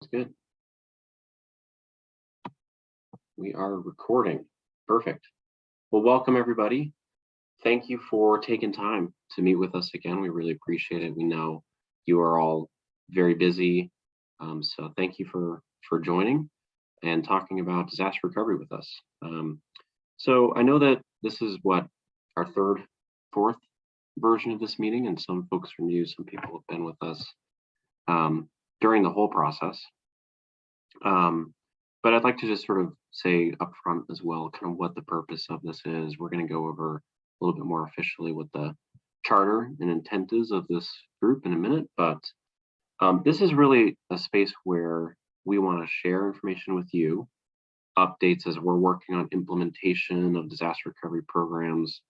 That's good. We are recording. Perfect. Well, welcome everybody. Thank you for taking time to meet with us again. We really appreciate it. We know you are all very busy. So thank you for joining and talking about disaster recovery with us. So I know that this is what our fourth version of this meeting, and some folks are new, some people have been with us during the whole process. But I'd like to just sort of say up front as well, kind of what the purpose of this is. We're going to go over a little bit more officially what the charter and intent is of this group in a minute, but this is really a space where we want to share information with you, updates as we're working on implementation of disaster recovery programs,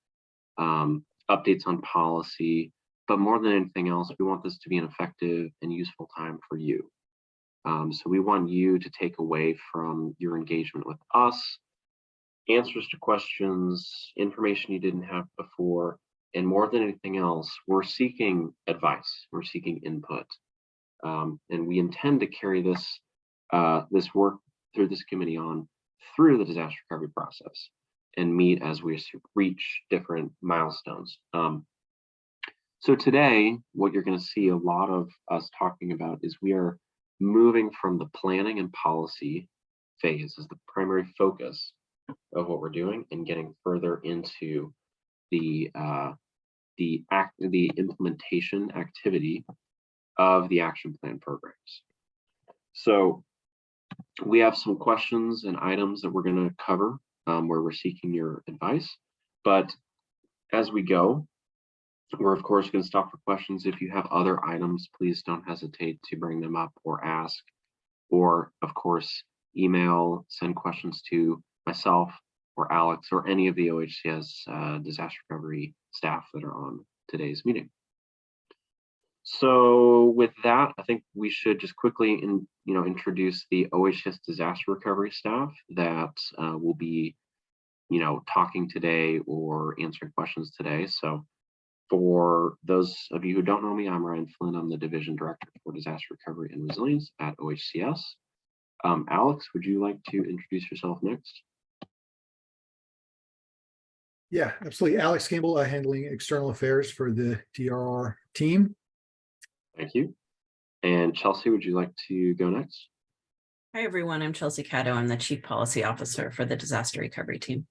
updates on policy, but more than anything else, we want this to be an effective and useful time for you. So we want you to take away from your engagement with us answers to questions, information you didn't have before, and more than anything else, we're seeking advice, we're seeking input. And we intend to carry this work through this committee on through the disaster recovery process and meet as we reach different milestones. So today, what you're going to see a lot of us talking about is we are moving from the planning and policy phase as the primary focus of what we're doing and getting further into the implementation activity of the action plan programs. So we have some questions and items that we're going to cover where we're seeking your advice, but as we go, we're of course going to stop for questions. If you have other items, please don't hesitate to bring them up or ask, or of course, email, send questions to myself or Alex or any of the OHCS disaster recovery staff that are on today's meeting. So with that, I think we should just quickly introduce the OHCS disaster recovery staff that will be talking today or answering questions today. So for those of you who don't know me, I'm Ryan Flynn. I'm the Division Director for Disaster Recovery and Resilience at OHCS. Alex, would you like to introduce yourself next? Yeah, absolutely. Alex Campbell, handling external affairs for the DRR team. Thank you. And Chelsea, would you like to go next? Hi, everyone. I'm Chelsea Caddo. I'm the Chief Policy Officer for the Disaster Recovery team.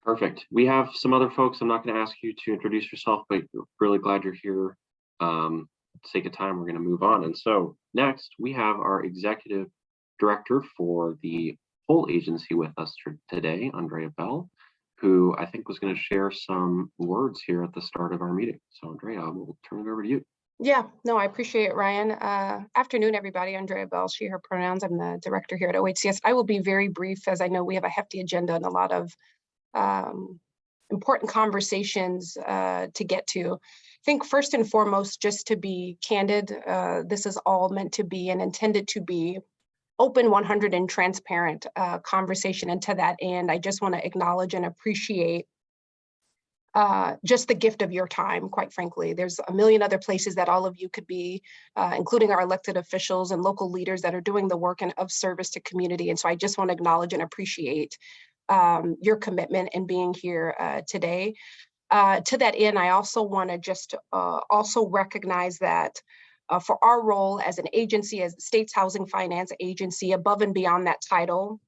Perfect. We have some other folks. I'm not going to ask you to introduce yourself, but really glad you're here. For the sake of time, we're going to move on. And so next, we have our Executive Director for the whole agency with us today, Andrea Bell, who I think was going to share some words here at the start of our meeting. So Andrea, we'll turn it over to you. Yeah, no, I appreciate it, Ryan. Afternoon, everybody. Andrea Bell, she, her pronouns. I'm the director here at OHCS. I will be very brief, as I know we have a hefty agenda and a lot of important conversations to get to. I think first and foremost, just to be candid, this is all meant to be and intended to be open, 100 and transparent conversation. And to that end, I just want to acknowledge and appreciate just the gift of your time, quite frankly. There's a million other places that all of you could be, including our elected officials and local leaders that are doing the work and of service to community. And so I just want to acknowledge and appreciate your commitment in being here today. To that end, I also want to just also recognize that for our role as an agency, as the state's housing finance agency, above and beyond that title,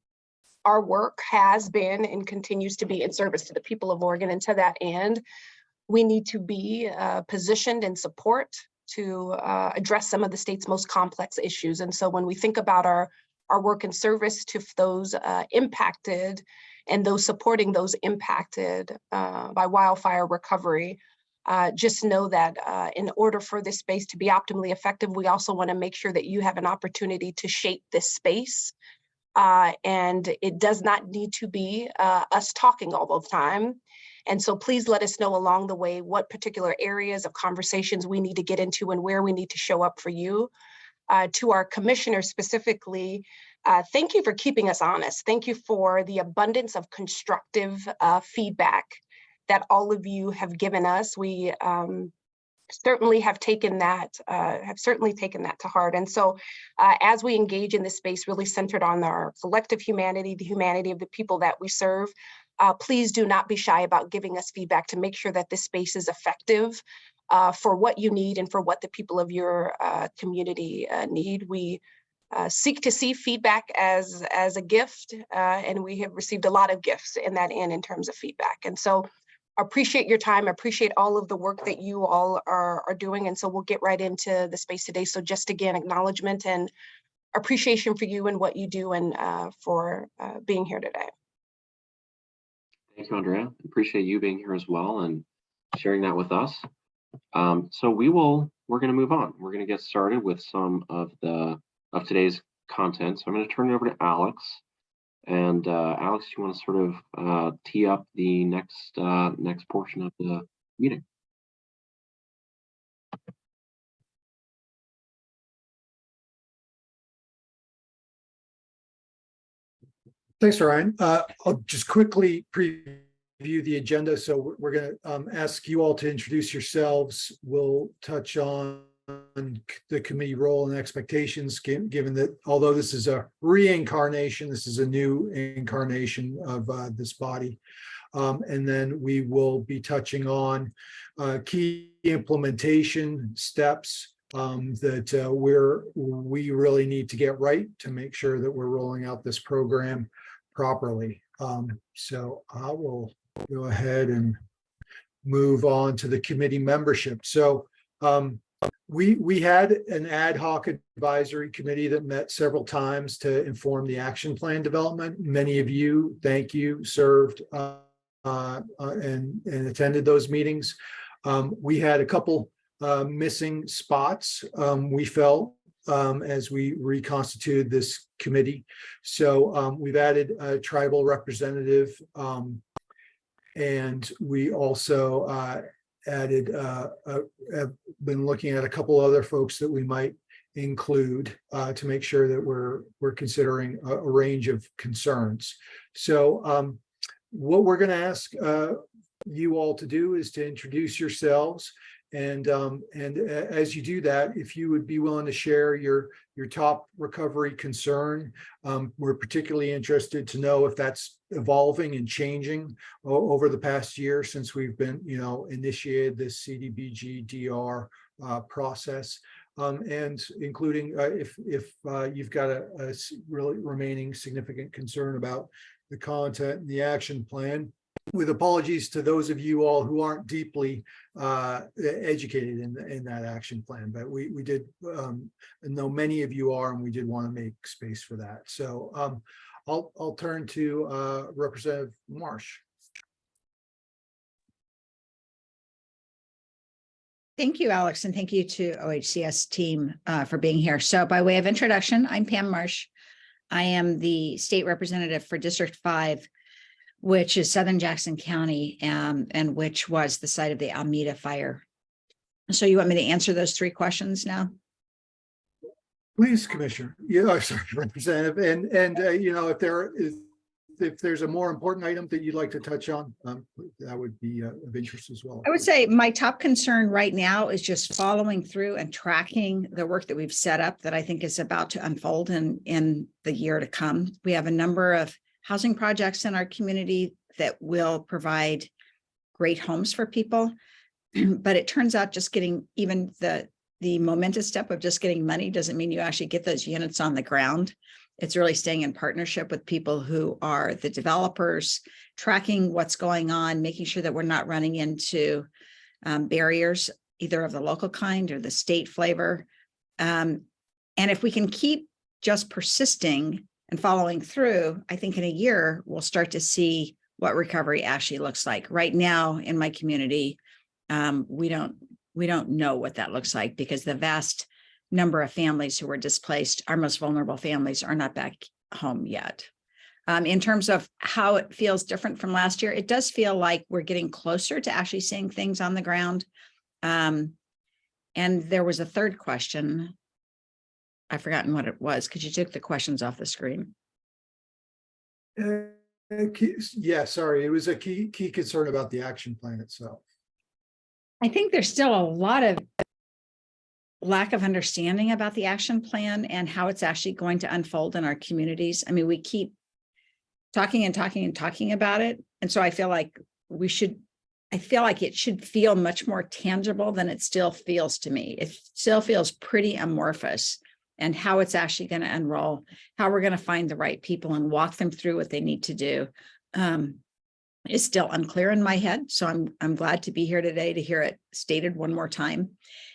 our work has been and continues to be in service to the people of Oregon. And to that end, we need to be positioned in support to address some of the state's most complex issues. And so when we think about our work in service to those impacted and those supporting those impacted by wildfire recovery, just know that in order for this space to be optimally effective, we also want to make sure that you have an opportunity to shape this space. And it does not need to be us talking all the time. And so please let us know along the way what particular areas of conversations we need to get into and where we need to show up for you. To our commissioner specifically, thank you for keeping us honest. Thank you for the abundance of constructive feedback that all of you have given us. We certainly have taken that to heart. And so as we engage in this space really centered on our collective humanity, the humanity of the people that we serve, please do not be shy about giving us feedback to make sure that this space is effective for what you need and for what the people of your community need. We seek to see feedback as a gift, and we have received a lot of gifts in terms of feedback. And so appreciate your time, appreciate all of the work that you all are doing. And so we'll get right into the space today. So just again, acknowledgement and appreciation for you and what you do and for being here today. Thank you, Andrea. Appreciate you being here as well and sharing that with us. So we're going to move on. We're going to get started with some of today's content. So I'm going to turn it over to Alex. And Alex, you want to sort of tee up the next portion of the meeting? Thanks, Ryan. I'll just quickly preview the agenda. So we're going to ask you all to introduce yourselves. We'll touch on the committee role and expectations, given that although this is a reincarnation, this is a new incarnation of this body. And then we will be touching on key implementation steps that we really need to get right to make sure that we're rolling out this program properly. So I will go ahead and move on to the committee membership. So we had an ad hoc advisory committee that met several times to inform the action plan development. Many of you, thank you, served and attended those meetings. We had a couple missing spots, we felt, as we reconstituted this committee. So we've added a tribal representative, and we also added, have been looking at a couple other folks that we might include to make sure that we're considering a range of concerns. So what we're going to ask you all to do is to introduce yourselves. And as you do that, if you would be willing to share your top recovery concern, we're particularly interested to know if that's evolving and changing over the past year since we've been, initiated this CDBG DR process, and including if you've got a really remaining significant concern about the content and the action plan. With apologies to those of you all who aren't deeply educated in that action plan, but we did know many of you are, and we did want to make space for that. So I'll turn to Representative Marsh. Thank you, Alex, and thank you to OHCS team for being here. So by way of introduction, I'm Pam Marsh. I am the state representative for District 5, which is Southern Jackson County, and which was the site of the Alameda fire. So you want me to answer those three questions now? Please, Commissioner. Yeah, sorry, Representative. And if there's a more important item that you'd like to touch on, that would be of interest as well. I would say my top concern right now is just following through and tracking the work that we've set up that I think is about to unfold in the year to come. We have a number of housing projects in our community that will provide great homes for people. But it turns out just getting even the momentous step of just getting money doesn't mean you actually get those units on the ground. It's really staying in partnership with people who are the developers, tracking what's going on, making sure that we're not running into barriers, either of the local kind or the state flavor. And if we can keep just persisting and following through, I think in a year, we'll start to see what recovery actually looks like. Right now in my community, we don't know what that looks like because the vast number of families who were displaced, our most vulnerable families, are not back home yet. In terms of how it feels different from last year, it does feel like we're getting closer to actually seeing things on the ground. And there was a third question. I've forgotten what it was because you took the questions off the screen. Yeah, sorry. It was a key concern about the action plan itself. I think there's still a lot of lack of understanding about the action plan and how it's actually going to unfold in our communities. I mean, we keep talking and talking and talking about it. And so I feel like it should feel much more tangible than it still feels to me. It still feels pretty amorphous, and how it's actually going to unroll, how we're going to find the right people and walk them through what they need to do, is still unclear in my head. So I'm glad to be here today to hear it stated one more time.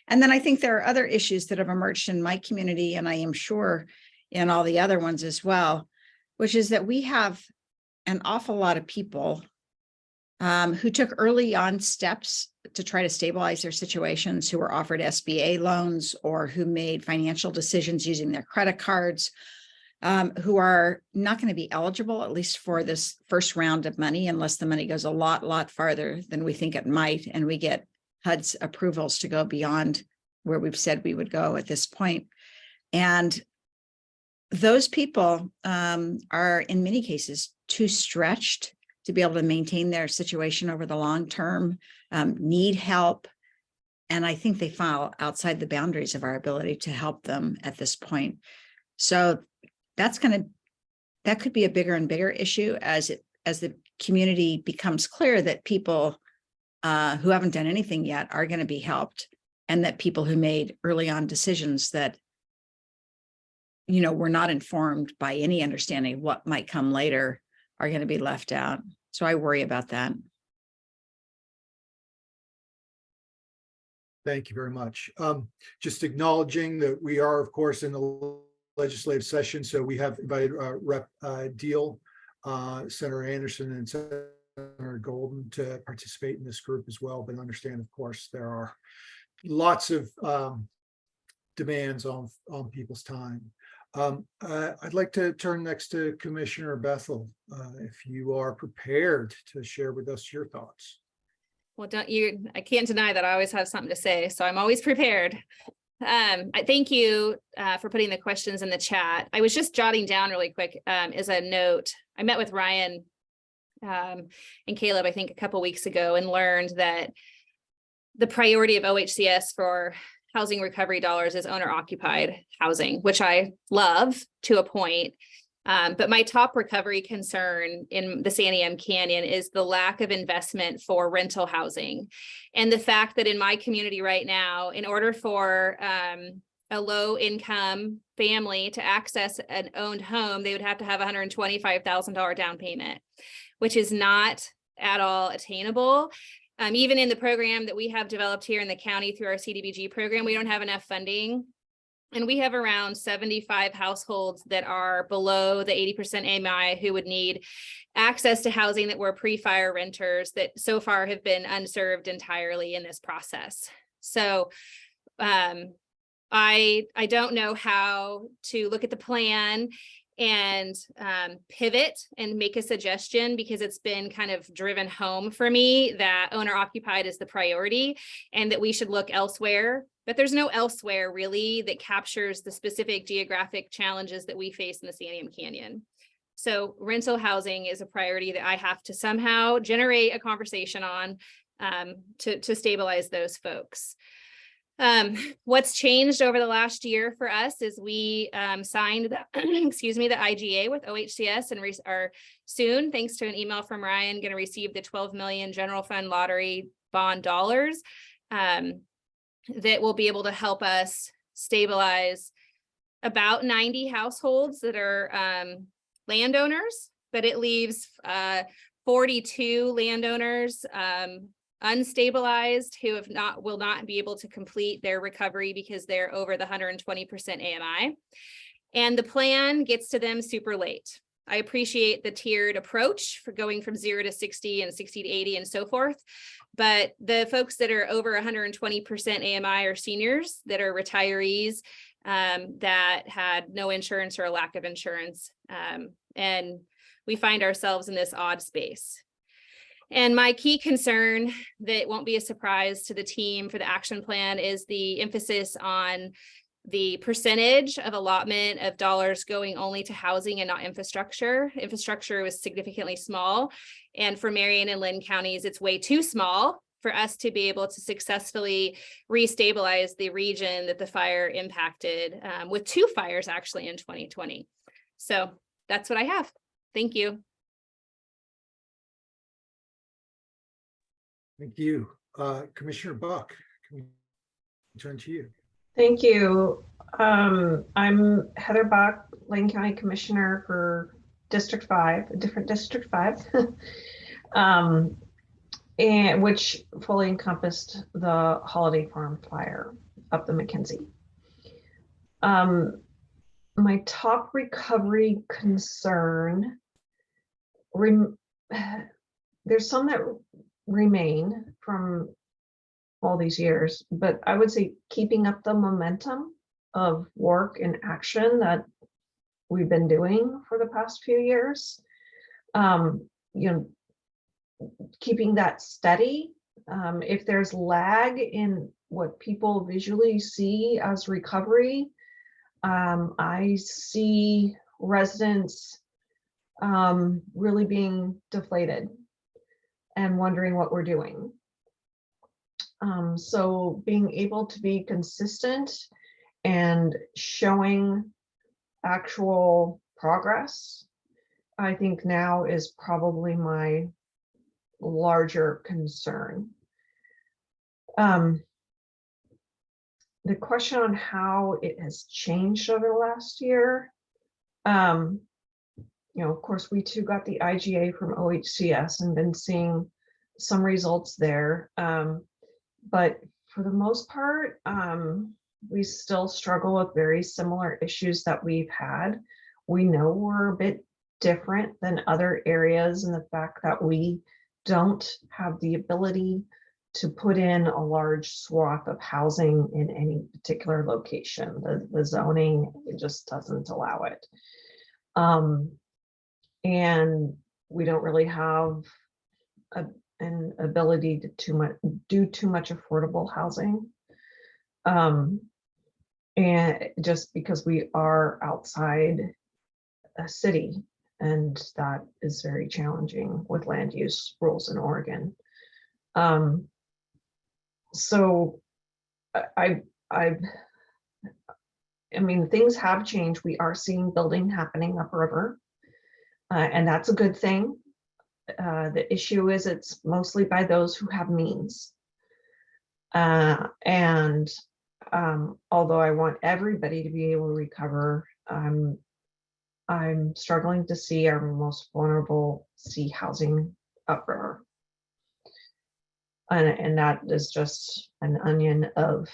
And then I think there are other issues that have emerged in my community, and I am sure in all the other ones as well, which is that we have an awful lot of people who took early on steps to try to stabilize their situations, who were offered SBA loans or who made financial decisions using their credit cards, who are not going to be eligible, at least for this first round of money, unless the money goes a lot farther than we think it might, and we get HUD's approvals to go beyond where we've said we would go at this point. And those people are in many cases too stretched to be able to maintain their situation over the long term, need help. And I think they fall outside the boundaries of our ability to help them at this point. So that could be a bigger and bigger issue as the community becomes clear that people who haven't done anything yet are going to be helped, and that people who made early on decisions that, were not informed by any understanding of what might come later are going to be left out. So I worry about that. Thank you very much. Just acknowledging that we are, of course, in the legislative session. So we have invited Rep. Deal, Senator Anderson, and Senator Golden to participate in this group as well. But understand, of course, there are lots of demands on people's time. I'd like to turn next to Commissioner Bethel, if you are prepared to share with us your thoughts. Well, I can't deny that I always have something to say, so I'm always prepared. I thank you for putting the questions in the chat. I was just jotting down really quick as a note. I met with Ryan and Caleb, I think a couple weeks ago, and learned that the priority of OHCS for housing recovery dollars is owner occupied housing, which I love to a point. But my top recovery concern in the Santiam Canyon is the lack of investment for rental housing. And the fact that in my community right now, in order for a low income family to access an owned home, they would have to have $125,000 down payment, which is not at all attainable. Even in the program that we have developed here in the county through our CDBG program, we don't have enough funding. And we have around 75 households that are below the 80% AMI who would need access to housing that were pre-fire renters that so far have been unserved entirely in this process. So I don't know how to look at the plan and pivot and make a suggestion, because it's been kind of driven home for me that owner occupied is the priority and that we should look elsewhere. But there's no elsewhere really that captures the specific geographic challenges that we face in the Santiam Canyon. So rental housing is a priority that I have to somehow generate a conversation on to stabilize those folks. What's changed over the last year for us is we signed the, the IGA with OHCS and are soon, thanks to an email from Ryan, going to receive the 12 million general fund lottery bond dollars that will be able to help us stabilize about 90 households that are landowners, but it leaves 42 landowners unstabilized who will not be able to complete their recovery because they're over the 120% AMI. And the plan gets to them super late. I appreciate the tiered approach for going from 0 to 60 and 60 to 80 and so forth. But the folks that are over 120% AMI are seniors that are retirees that had no insurance or a lack of insurance. And we find ourselves in this odd space. And my key concern that won't be a surprise to the team for the action plan is the emphasis on the percentage of allotment of dollars going only to housing and not infrastructure. Infrastructure was significantly small. And for Marion and Lynn counties, it's way too small for us to be able to successfully restabilize the region that the fire impacted, with 2 fires actually in 2020. So that's what I have. Thank you. Thank you. Commissioner Buck, can we turn to you? Thank you. I'm Heather Bach, Lane County Commissioner for District 5, a different District 5, and which fully encompassed the Holiday Farm fire up the McKenzie. My top recovery concern, there's some that remain from all these years, but I would say keeping up the momentum of work and action that we've been doing for the past few years. Keeping that steady. If there's lag in what people visually see as recovery, I see residents really being deflated and wondering what we're doing. So being able to be consistent and showing actual progress, I think now is probably my larger concern. The question on how it has changed over the last year, of course, we too got the IGA from OHCS and been seeing some results there. But for the most part, we still struggle with very similar issues that we've had. We know we're a bit different than other areas in the fact that we don't have the ability to put in a large swath of housing in any particular location. The zoning, it just doesn't allow it. And we don't really have an ability to do too much affordable housing. And just because we are outside a city, and that is very challenging with land use rules in Oregon. So I mean, things have changed. We are seeing building happening upriver, and that's a good thing. The issue is it's mostly by those who have means. And although I want everybody to be able to recover, I'm struggling to see our most vulnerable see housing upriver. And that is just an onion of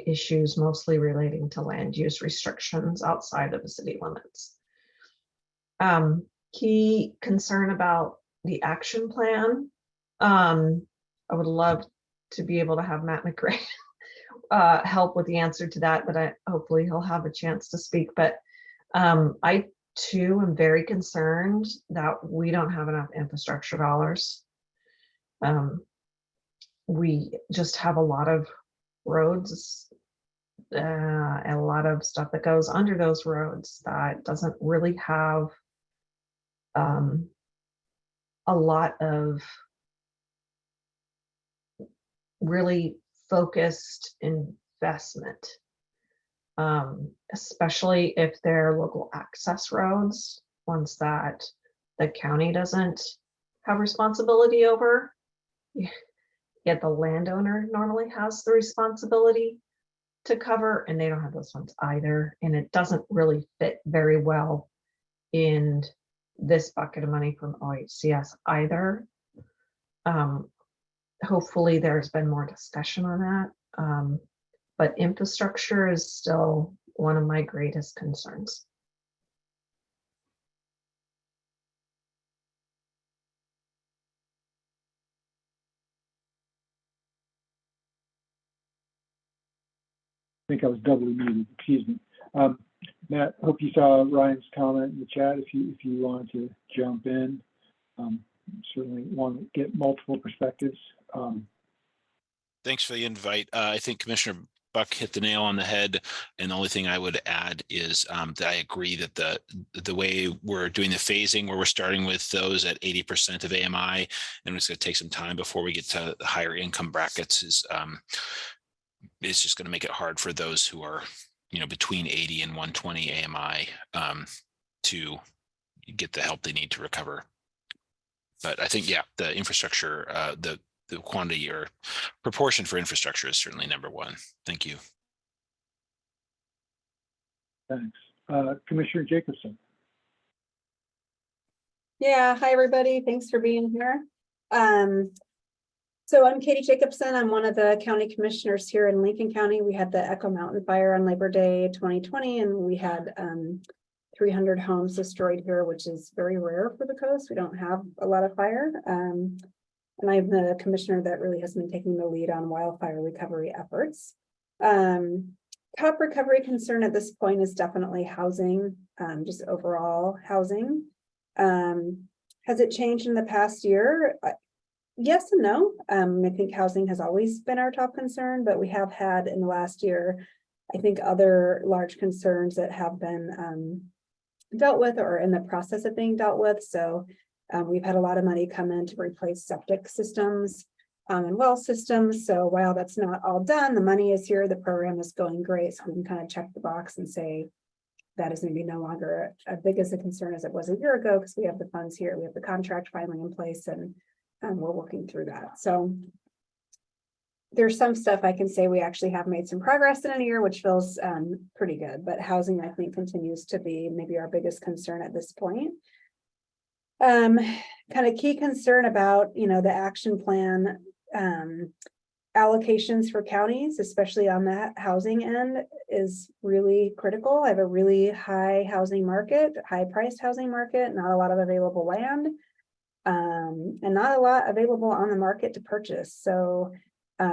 issues mostly relating to land use restrictions outside of the city limits. Key concern about the action plan. I would love to be able to have Matt McRae help with the answer to that, but hopefully he'll have a chance to speak. But I too am very concerned that we don't have enough infrastructure dollars. We just have a lot of roads and a lot of stuff that goes under those roads that doesn't really have a lot of really focused investment, especially if they're local access roads, ones that the county doesn't have responsibility over. Yet the landowner normally has the responsibility to cover, and they don't have those ones either. And it doesn't really fit very well in this bucket of money from OHCS either. Hopefully there's been more discussion on that. But infrastructure is still one of my greatest concerns. I think I was doubly muted, excuse me. Matt, hope you saw Ryan's comment in the chat. If you want to jump in, certainly want to get multiple perspectives. Thanks for the invite. I think Commissioner Buck hit the nail on the head. And the only thing I would add is that I agree that the way we're doing the phasing, where we're starting with those at 80% of AMI, and it's going to take some time before we get to the higher income brackets, is it's just going to make it hard for those who are, between 80 and 120 AMI to get the help they need to recover. But I think, yeah, the infrastructure, the quantity or proportion for infrastructure is certainly number one. Thank you. Thanks. Commissioner Jacobson. Yeah, hi, everybody. Thanks for being here. So I'm Katie Jacobson. I'm one of the county commissioners here in Lincoln County. We had the Echo Mountain fire on Labor Day 2020, and we had 300 homes destroyed here, which is very rare for the coast. We don't have a lot of fire. And I'm the commissioner that really has been taking the lead on wildfire recovery efforts. Top recovery concern at this point is definitely housing, just overall housing. Has it changed in the past year? Yes and no. I think housing has always been our top concern, but we have had in the last year, I think, other large concerns that have been dealt with or in the process of being dealt with. So we've had a lot of money come in to replace septic systems and well systems. So while that's not all done, the money is here, the program is going great. So we can kind of check the box and say that is maybe no longer as big as a concern as it was a year ago, because we have the funds here, we have the contract finally in place, and we're working through that. So there's some stuff I can say we actually have made some progress in a year, which feels pretty good, but housing, I think, continues to be maybe our biggest concern at this point. Kind of key concern about, the action plan allocations for counties, especially on that housing end, is really critical. I have a really high housing market, high priced housing market, not a lot of available land, and not a lot available on the market to purchase. So the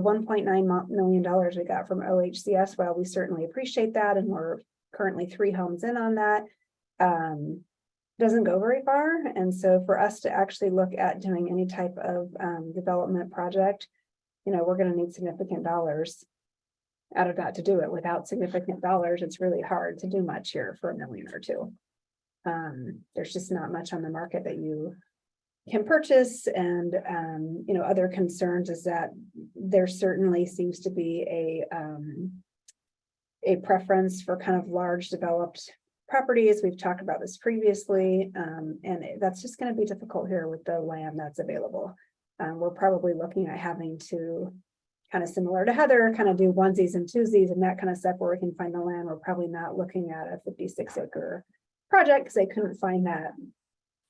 $1.9 million we got from OHCS, while we certainly appreciate that, and we're currently 3 homes in on that, doesn't go very far. And so for us to actually look at doing any type of development project, we're going to need significant dollars out of that to do it. Without significant dollars, it's really hard to do much here for $1 million or $2 million. There's just not much on the market that you can purchase. And other concerns is that there certainly seems to be a preference for kind of large developed properties. We've talked about this previously, and that's just going to be difficult here with the land that's available. We're probably looking at having to, kind of similar to Heather, kind of do onesies and twosies and that kind of stuff where we can find the land. We're probably not looking at a 56-acre project because they couldn't find that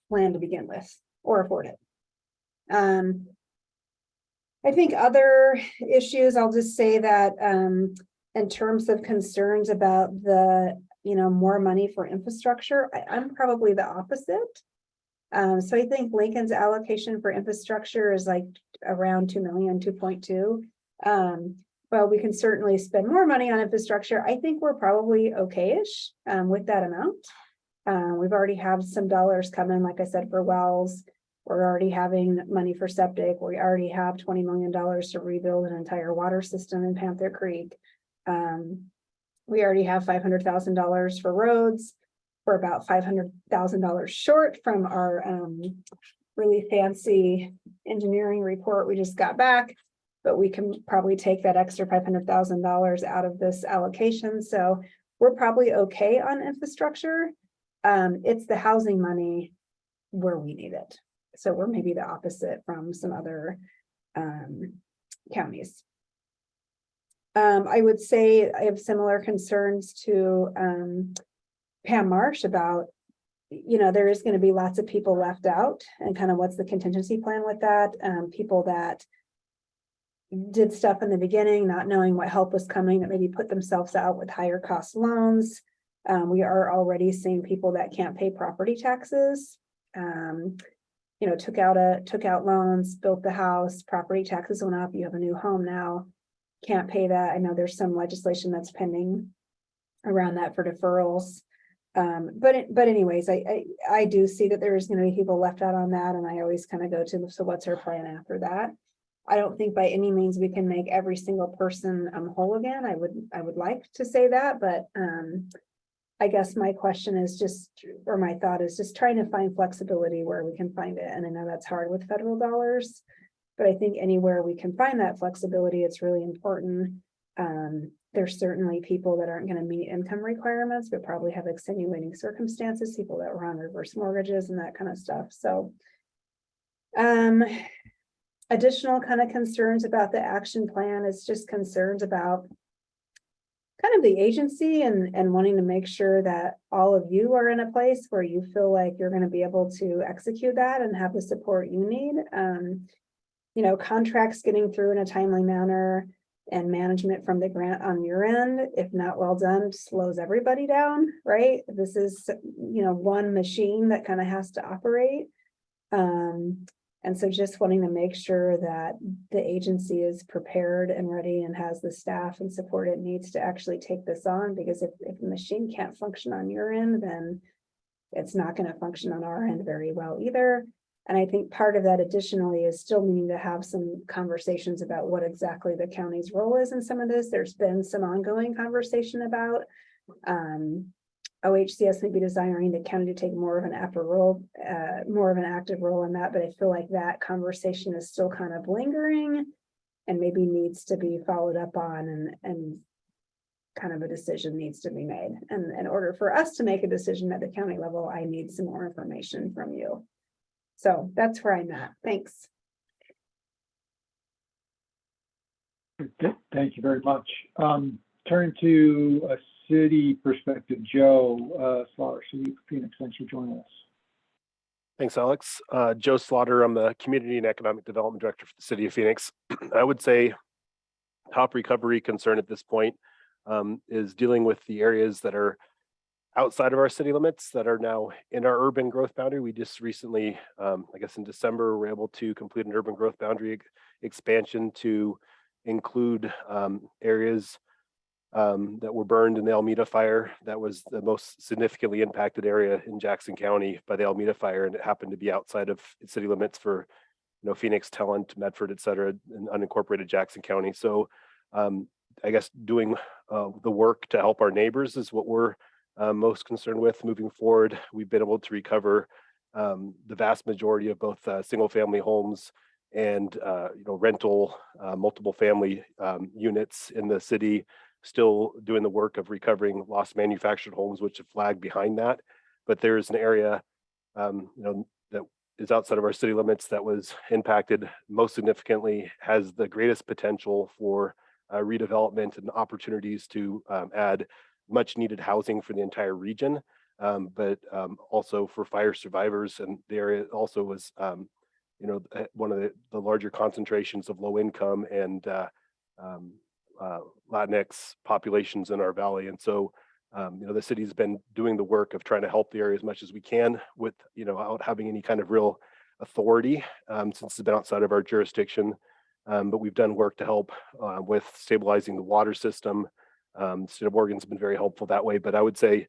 land to begin with or afford it. I think other issues, I'll just say that in terms of concerns about the, more money for infrastructure, I'm probably the opposite. So I think Lincoln's allocation for infrastructure is like around 2 million, 2.2. Well, we can certainly spend more money on infrastructure. I think we're probably okay-ish with that amount. We've already have some dollars come in, like I said, for wells. We're already having money for septic. We already have $20 million to rebuild an entire water system in Panther Creek. We already have $500,000 for roads. We're about $500,000 short from our really fancy engineering report we just got back, but we can probably take that extra $500,000 out of this allocation. So we're probably okay on infrastructure. It's the housing money where we need it. So we're maybe the opposite from some other counties. I would say I have similar concerns to Pam Marsh about, there is going to be lots of people left out, and kind of what's the contingency plan with that. People that did stuff in the beginning, not knowing what help was coming, that maybe put themselves out with higher cost loans. We are already seeing people that can't pay property taxes. Took out loans, built the house, property taxes went up, you have a new home now, can't pay that. I know there's some legislation that's pending around that for deferrals. But anyways, I do see that there's going to be people left out on that, and I always kind of go to, so what's our plan after that? I don't think by any means we can make every single person whole again. I would like to say that, but I guess my question is just, or my thought is just trying to find flexibility where we can find it. And I know that's hard with federal dollars, but I think anywhere we can find that flexibility, it's really important. There's certainly people that aren't going to meet income requirements, but probably have extenuating circumstances, people that were on reverse mortgages and that kind of stuff. So additional kind of concerns about the action plan is just concerns about kind of the agency and wanting to make sure that all of you are in a place where you feel like you're going to be able to execute that and have the support you need. You know, contracts getting through in a timely manner and management from the grant on your end, if not well done, slows everybody down, right? This is, you know, one machine that kind of has to operate. And so just wanting to make sure that the agency is prepared and ready and has the staff and support it needs to actually take this on, because if the machine can't function on your end, then it's not going to function on our end very well either. And I think part of that additionally is still needing to have some conversations about what exactly the county's role is in some of this. There's been some ongoing conversation about OHCS may be desiring the county to take more of an active role in that, but I feel like that conversation is still kind of lingering and maybe needs to be followed up on, and kind of a decision needs to be made. And in order for us to make a decision at the county level, I need some more information from you. So that's where I'm at. Thanks. Thank you very much. Turn to a city perspective, Joe Slaughter, City of Phoenix. Thanks for joining us. Thanks, Alex. Joe Slaughter. I'm the Community and Economic Development Director for the City of Phoenix. I would say top recovery concern at this point is dealing with the areas that are outside of our city limits that are now in our urban growth boundary. We just recently, I guess in December, were able to complete an urban growth boundary expansion to include areas that were burned in the Alameda fire. That was the most significantly impacted area in Jackson County by the Alameda fire, and it happened to be outside of city limits for, you know, Phoenix, Talent, Medford, et cetera, and unincorporated Jackson County. So I guess doing the work to help our neighbors is what we're most concerned with moving forward. We've been able to recover the vast majority of both single family homes and rental multiple family units in the city, still doing the work of recovering lost manufactured homes, which have flagged behind that. But there's an area that is outside of our city limits that was impacted most significantly, has the greatest potential for redevelopment and opportunities to add much needed housing for the entire region, but also for fire survivors. And the area also was one of the larger concentrations of low income and Latinx populations in our valley. And so the city's been doing the work of trying to help the area as much as we can with, without having any kind of real authority, since it's been outside of our jurisdiction. But we've done work to help with stabilizing the water system. State of Oregon's been very helpful that way, but I would say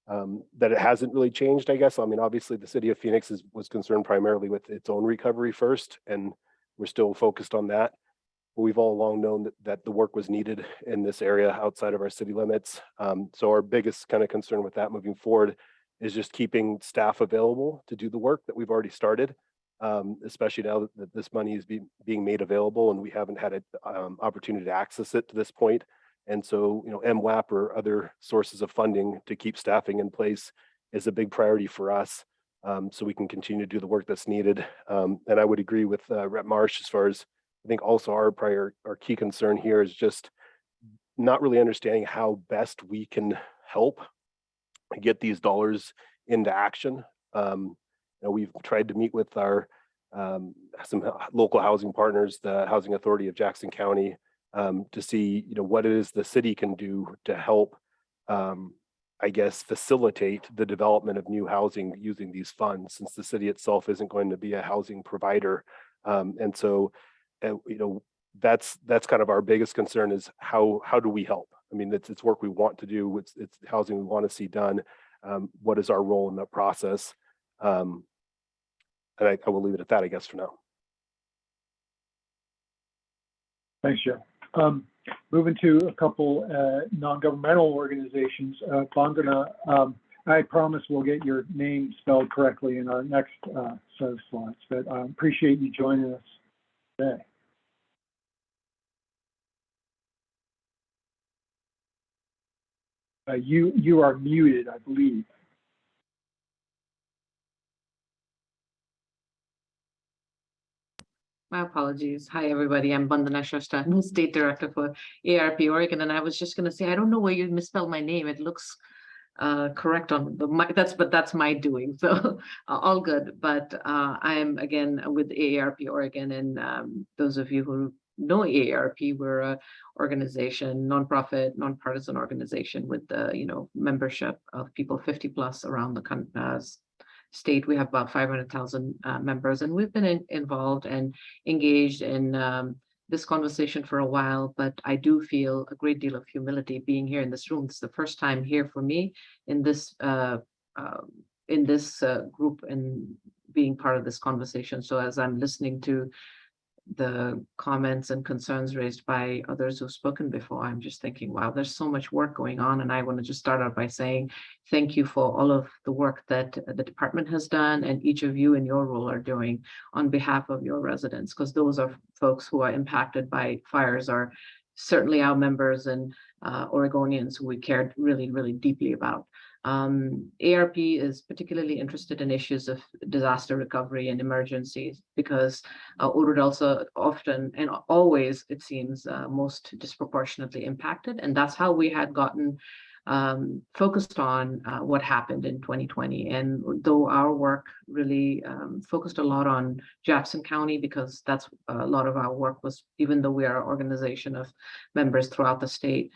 that it hasn't really changed, I guess. I mean, obviously the city of Phoenix was concerned primarily with its own recovery first, and we're still focused on that. But we've all along known that the work was needed in this area outside of our city limits. So our biggest kind of concern with that moving forward is just keeping staff available to do the work that we've already started, especially now that this money is being made available and we haven't had an opportunity to access it to this point. And so, MWAP or other sources of funding to keep staffing in place is a big priority for us, so we can continue to do the work that's needed. And I would agree with Rep. Marsh as far as, I think also our key concern here is just not really understanding how best we can help get these dollars into action. We've tried to meet with our some local housing partners, the Housing Authority of Jackson County, to see what it is the city can do to help facilitate the development of new housing using these funds, since the city itself isn't going to be a housing provider. And so that's kind of our biggest concern, is how do we help? I mean, it's work we want to do, it's housing we want to see done. What is our role in that process? And I will leave it at that, I guess, for now. Thanks, Joe. Moving to a couple non-governmental organizations. Bandana, I promise we'll get your name spelled correctly in our next set of slides, but I appreciate you joining us today. You are muted, I believe. My apologies. Hi, everybody. I'm Bandana Shasta, I'm the State Director for ARP Oregon, and I was just going to say, I don't know where you misspelled my name. It looks correct on the but that's my doing. So all good. But I am again with AARP Oregon, and those of you who know AARP, we're a organization, nonprofit, nonpartisan organization with the membership of people 50 plus around the state. We have about 500,000 members, and we've been involved and engaged in this conversation for a while, but I do feel a great deal of humility being here in this room. It's the first time here for me in this group and being part of this conversation. So as I'm listening to the comments and concerns raised by others who've spoken before, I'm just thinking, wow, there's so much work going on. And I want to just start out by saying thank you for all of the work that the department has done and each of you in your role are doing on behalf of your residents, because those are folks who are impacted by fires, are certainly our members and Oregonians who we cared really, really deeply about. ARP is particularly interested in issues of disaster recovery and emergencies because older adults are often and always, it seems, most disproportionately impacted. And that's how we had gotten focused on what happened in 2020. And though our work really focused a lot on Jackson County, because that's a lot of our work was, even though we are an organization of members throughout the state,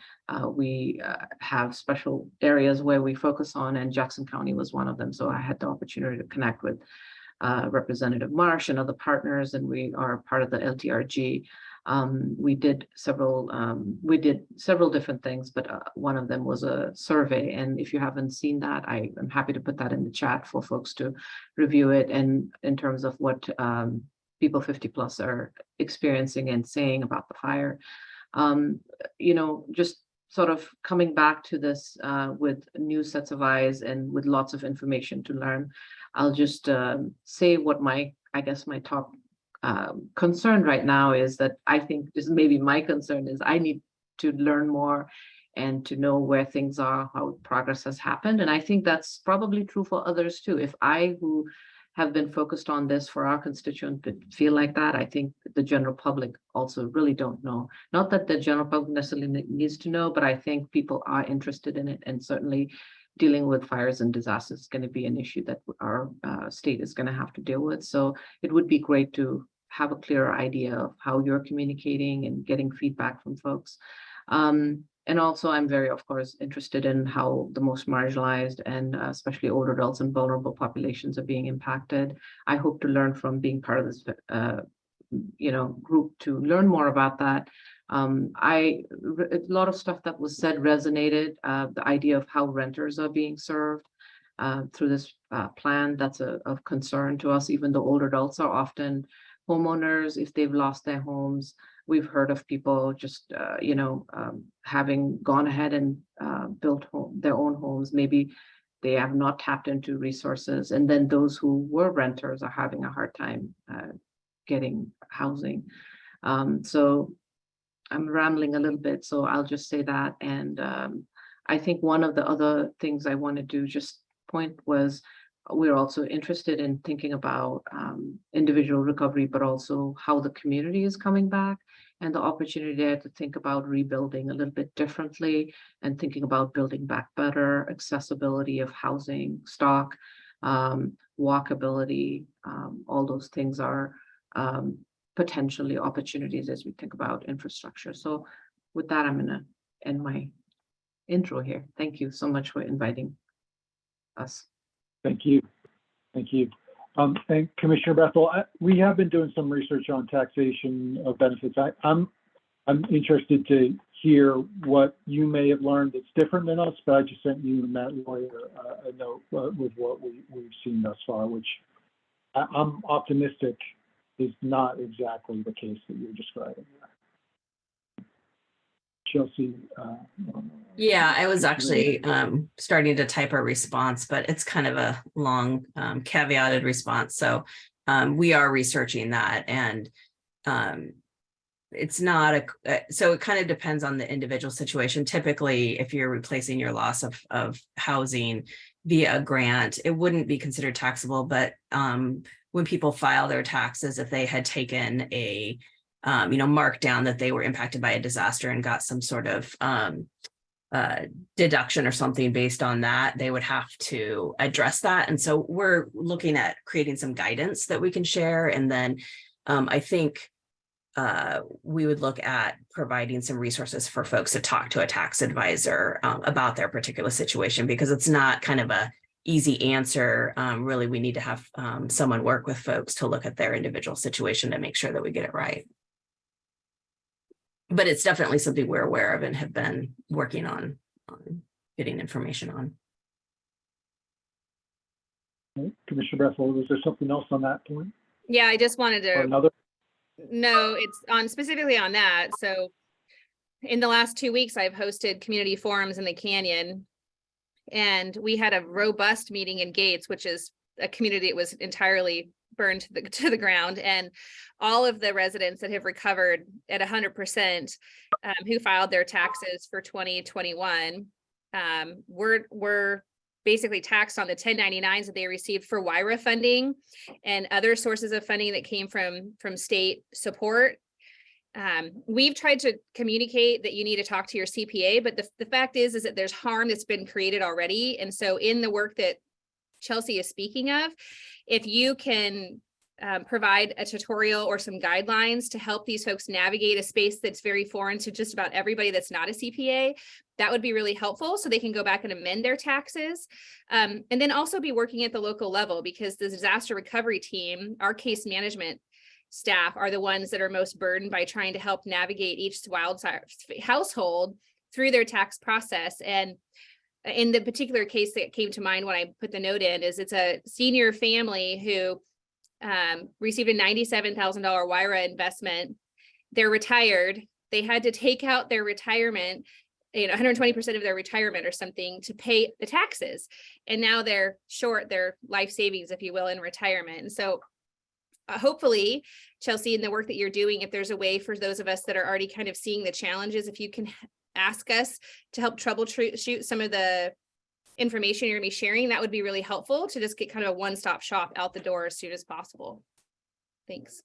we have special areas where we focus on, and Jackson County was one of them. So I had the opportunity to connect with Representative Marsh and other partners, and we are part of the LTRG. We did several different things, but one of them was a survey. And if you haven't seen that, I am happy to put that in the chat for folks to review it. And in terms of what people 50 plus are experiencing and saying about the fire, just sort of coming back to this with new sets of eyes and with lots of information to learn. I'll just say what my top concern right now is that I think this maybe my concern is I need to learn more and to know where things are, how progress has happened. And I think that's probably true for others too. If I, who have been focused on this for our constituent, feel like that, I think the general public also really don't know. Not that the general public necessarily needs to know, but I think people are interested in it, and certainly dealing with fires and disasters is going to be an issue that our state is going to have to deal with. So it would be great to have a clearer idea of how you're communicating and getting feedback from folks. And also, I'm very, of course, interested in how the most marginalized and especially older adults and vulnerable populations are being impacted. I hope to learn from being part of this, group to learn more about that. A lot of stuff that was said resonated. The idea of how renters are being served through this plan, that's of concern to us. Even though older adults are often homeowners, if they've lost their homes. We've heard of people just, having gone ahead and built their own homes. Maybe they have not tapped into resources. And then those who were renters are having a hard time getting housing. So I'm rambling a little bit, so I'll just say that. And I think one of the other things I wanted to just point was, we're also interested in thinking about individual recovery, but also how the community is coming back and the opportunity there to think about rebuilding a little bit differently and thinking about building back better, accessibility of housing, stock, walkability. All those things are potentially opportunities as we think about infrastructure. So with that, I'm going to end my intro here. Thank you so much for inviting us. Thank you. Thank you. And Commissioner Bethel, we have been doing some research on taxation of benefits. I'm interested to hear what you may have learned that's different than us, but I just sent you and Matt Lawyer a note with what we've seen thus far, which I'm optimistic is not exactly the case that you're describing. Chelsea. Yeah, I was actually starting to type a response, but it's kind of a long caveated response. So we are researching that, and it's not so it kind of depends on the individual situation. Typically, if you're replacing your loss of housing via a grant, it wouldn't be considered taxable. But when people file their taxes, if they had taken a marked down that they were impacted by a disaster and got some sort of deduction or something based on that, they would have to address that. And so we're looking at creating some guidance that we can share. And then I think we would look at providing some resources for folks to talk to a tax advisor about their particular situation, because it's not kind of a easy answer. Really, we need to have someone work with folks to look at their individual situation to make sure that we get it right. But it's definitely something we're aware of and have been working on getting information on. Okay. Commissioner Bethel, was there something else on that point? Yeah, I just wanted Or to, another? no, it's on specifically on that. So in the last 2 weeks, I've hosted community forums in the Canyon, and we had a robust meeting in Gates, which is a community that was entirely burned to the ground, and all of the residents that have recovered at 100% who filed their taxes for 2021 were basically taxed on the 1099s that they received for WIRA funding and other sources of funding that came from state support. We've tried to communicate that you need to talk to your CPA, but the fact is that there's harm that's been created already. And so in the work that Chelsea is speaking of, if you can provide a tutorial or some guidelines to help these folks navigate a space that's very foreign to just about everybody that's not a CPA, that would be really helpful so they can go back and amend their taxes. And then also be working at the local level, because the disaster recovery team, our case management staff, are the ones that are most burdened by trying to help navigate each wildfire household through their tax process. And in the particular case that came to mind when I put the note in, is it's a senior family who received a $97,000 WIRA investment. They're retired. They had to take out their retirement, 120% of their retirement or something, to pay the taxes. And now they're short their life savings, if you will, in retirement. And so hopefully, Chelsea, in the work that you're doing, if there's a way for those of us that are already kind of seeing the challenges, if you can ask us to help troubleshoot some of the information you're going to be sharing, that would be really helpful to just get kind of a one-stop shop out the door as soon as possible. Thanks.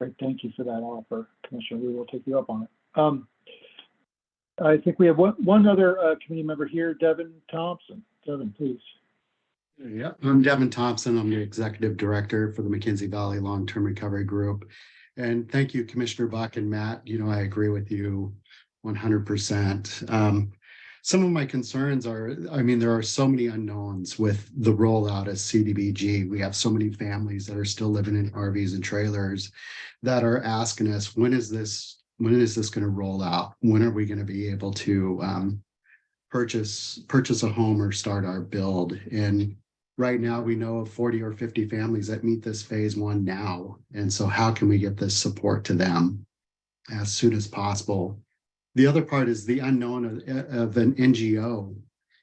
Great, thank you for that offer, Commissioner. We will take you up on it. I think we have one other committee member here, Devin Thompson. Devin, please. Yeah, I'm Devin Thompson. I'm the Executive Director for the McKenzie Valley Long-Term Recovery Group. And thank you, Commissioner Buck and Matt. I agree with you 100%. Some of my concerns are, there are so many unknowns with the rollout of CDBG. We have so many families that are still living in RVs and trailers that are asking us, when is this going to roll out? When are we going to be able to purchase a home or start our build? And right now we know of 40 or 50 families that meet this phase one now. And so how can we get this support to them as soon as possible? The other part is the unknown of an NGO.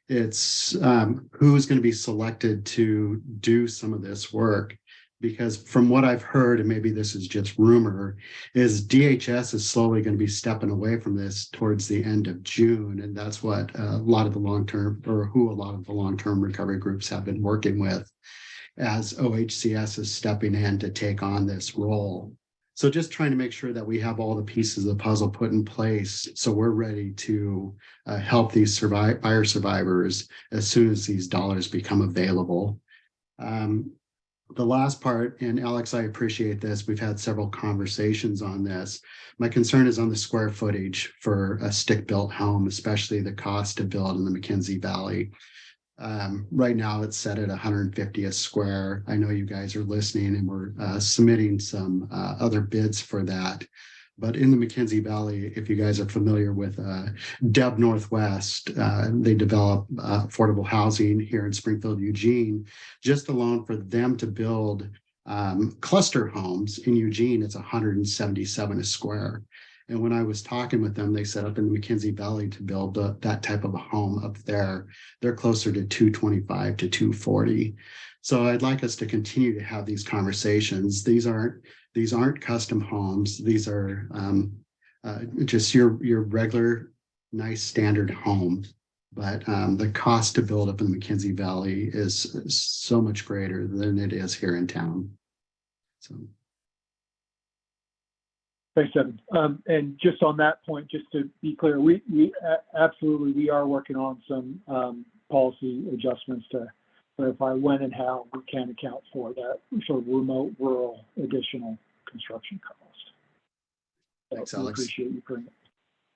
It's who's going to be selected to do some of this work, because from what I've heard, and maybe this is just rumor, is DHS is slowly going to be stepping away from this towards the end of June. And that's what a lot of the long-term recovery groups have been working with, as OHCS is stepping in to take on this role. So just trying to make sure that we have all the pieces of the puzzle put in place so we're ready to help these fire survivors as soon as these dollars become available. The last part, and Alex, I appreciate this, we've had several conversations on this. My concern is on the square footage for a stick-built home, especially the cost to build in the McKenzie Valley. Right now it's set at 150 a square. I know you guys are listening, and we're submitting some other bids for that. But in the McKenzie Valley, if you guys are familiar with Deb Northwest, they develop affordable housing here in Springfield, Eugene. Just alone for them to build cluster homes in Eugene, it's 177 a square. And when I was talking with them, they said up in the McKenzie Valley to build that type of a home up there, they're closer to 225 to 240. So I'd like us to continue to have these conversations. These aren't custom homes. These are just your regular, nice standard home. But the cost to build up in the McKenzie Valley is so much greater than it is here in town. So. Thanks, Evan. And just on that point, just to be clear, we absolutely, we are working on some policy adjustments to clarify when and how we can account for that sort of remote rural additional construction cost. Thanks, So we Alex. appreciate you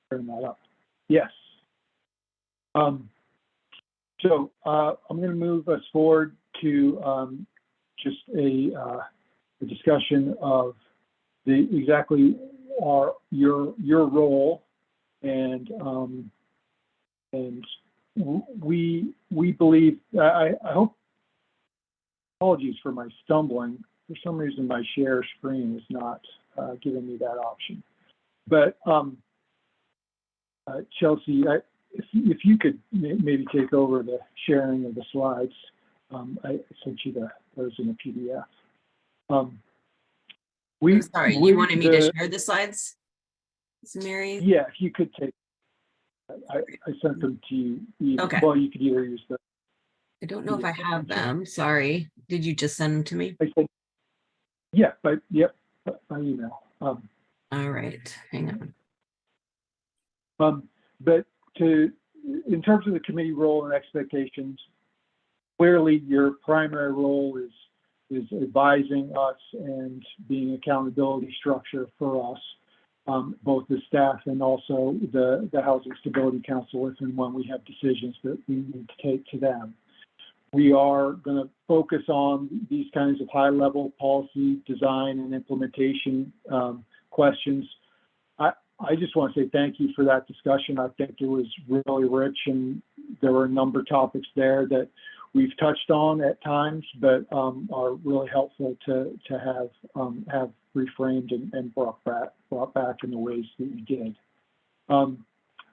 bringing that up. Yes. So I'm going to move us forward to just a discussion of exactly your role, and we believe, I hope, apologies for my stumbling. For some reason, my share screen is not giving me that option. But Chelsea, if you could maybe take over the sharing of the slides. I sent you those in a PDF. I'm sorry, you wanted me to share the slides? Mary? Yeah, if you could take, I sent them to you. Okay. Well, you could either use the. I don't know if I have them. Sorry. Did you just send them to me? I said, yeah, but yep, by email. All right, hang on. But in terms of the committee role and expectations, clearly your primary role is advising us and being accountability structure for us, both the staff and also the Housing Stability Council, if and when we have decisions that we need to take to them. We are going to focus on these kinds of high-level policy design and implementation questions. I just want to say thank you for that discussion. I think it was really rich, and there were a number of topics there that we've touched on at times, but are really helpful to have reframed and brought back in the ways that we did.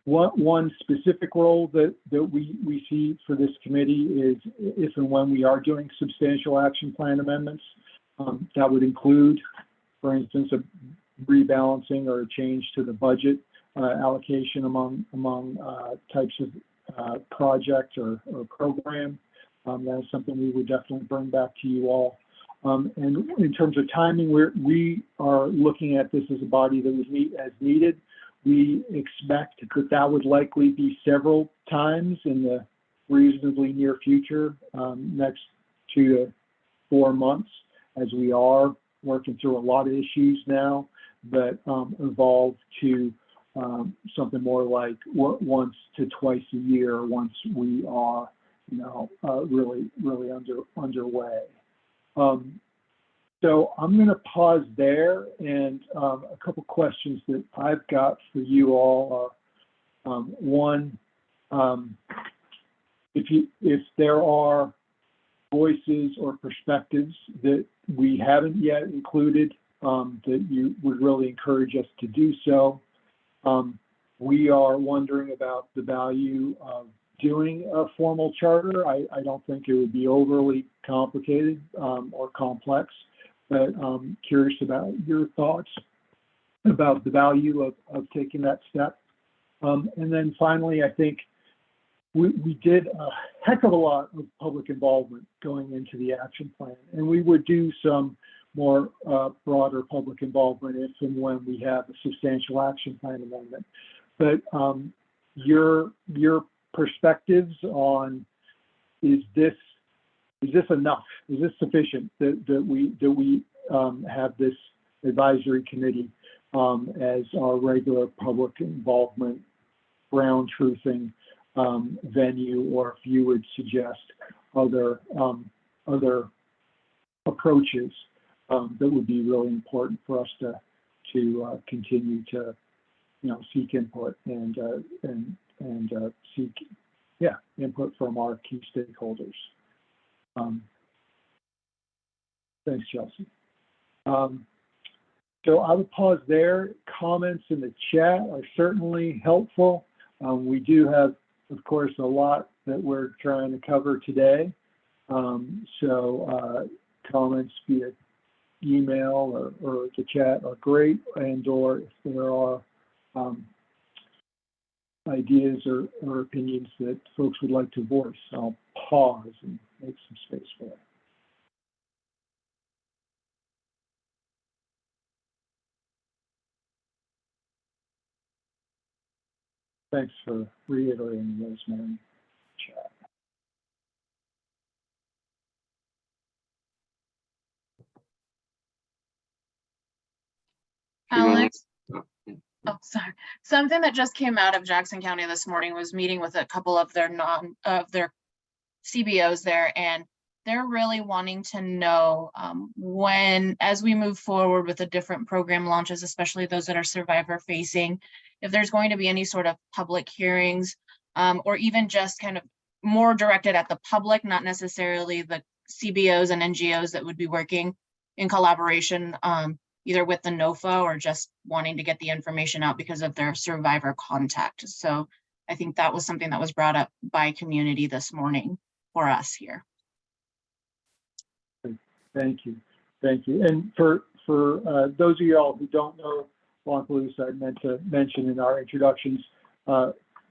One specific role that we see for this committee is if and when we are doing substantial action plan amendments. That would include, for instance, a rebalancing or a change to the budget allocation among types of project or program. That is something we would definitely bring back to you all. And in terms of timing, we are looking at this as a body that would meet as needed. We expect that would likely be several times in the reasonably near future, next 2 to 4 months, as we are working through a lot of issues now that evolve to something more like once to twice a year once we are, really underway. So I'm going to pause there, and a couple questions that I've got for you all are, one, if there are voices or perspectives that we haven't yet included, that you would really encourage us to do so. We are wondering about the value of doing a formal charter. I don't think it would be overly complicated or complex, but I'm curious about your thoughts about the value of taking that step. And then finally, I think we did a heck of a lot of public involvement going into the action plan, and we would do some more broader public involvement if and when we have a substantial action plan amendment. But your perspectives on, is this enough? Is this sufficient that we have this advisory committee as our regular public involvement, ground truthing venue, or if you would suggest other approaches that would be really important for us to continue to seek input and seek input from our key stakeholders. Thanks, Chelsea. So I would pause there. Comments in the chat are certainly helpful. We do have, of course, a lot that we're trying to cover today. Comments via email or the chat are great, and or if there are ideas or opinions that folks would like to voice, I'll pause and make some space for that. Thanks for reiterating those, Mary. Chat. Alex, oh, sorry. Something that just came out of Jackson County this morning was meeting with a couple of their CBOs there, and they're really wanting to know when, as we move forward with the different program launches, especially those that are survivor facing, if there's going to be any sort of public hearings or even just kind of more directed at the public, not necessarily the CBOs and NGOs that would be working in collaboration either with the NOFA or just wanting to get the information out because of their survivor contact. So I think that was something that was brought up by community this morning for us here. Thank you. Thank you. And for those of y'all who don't know Localoosa, I meant to mention in our introductions,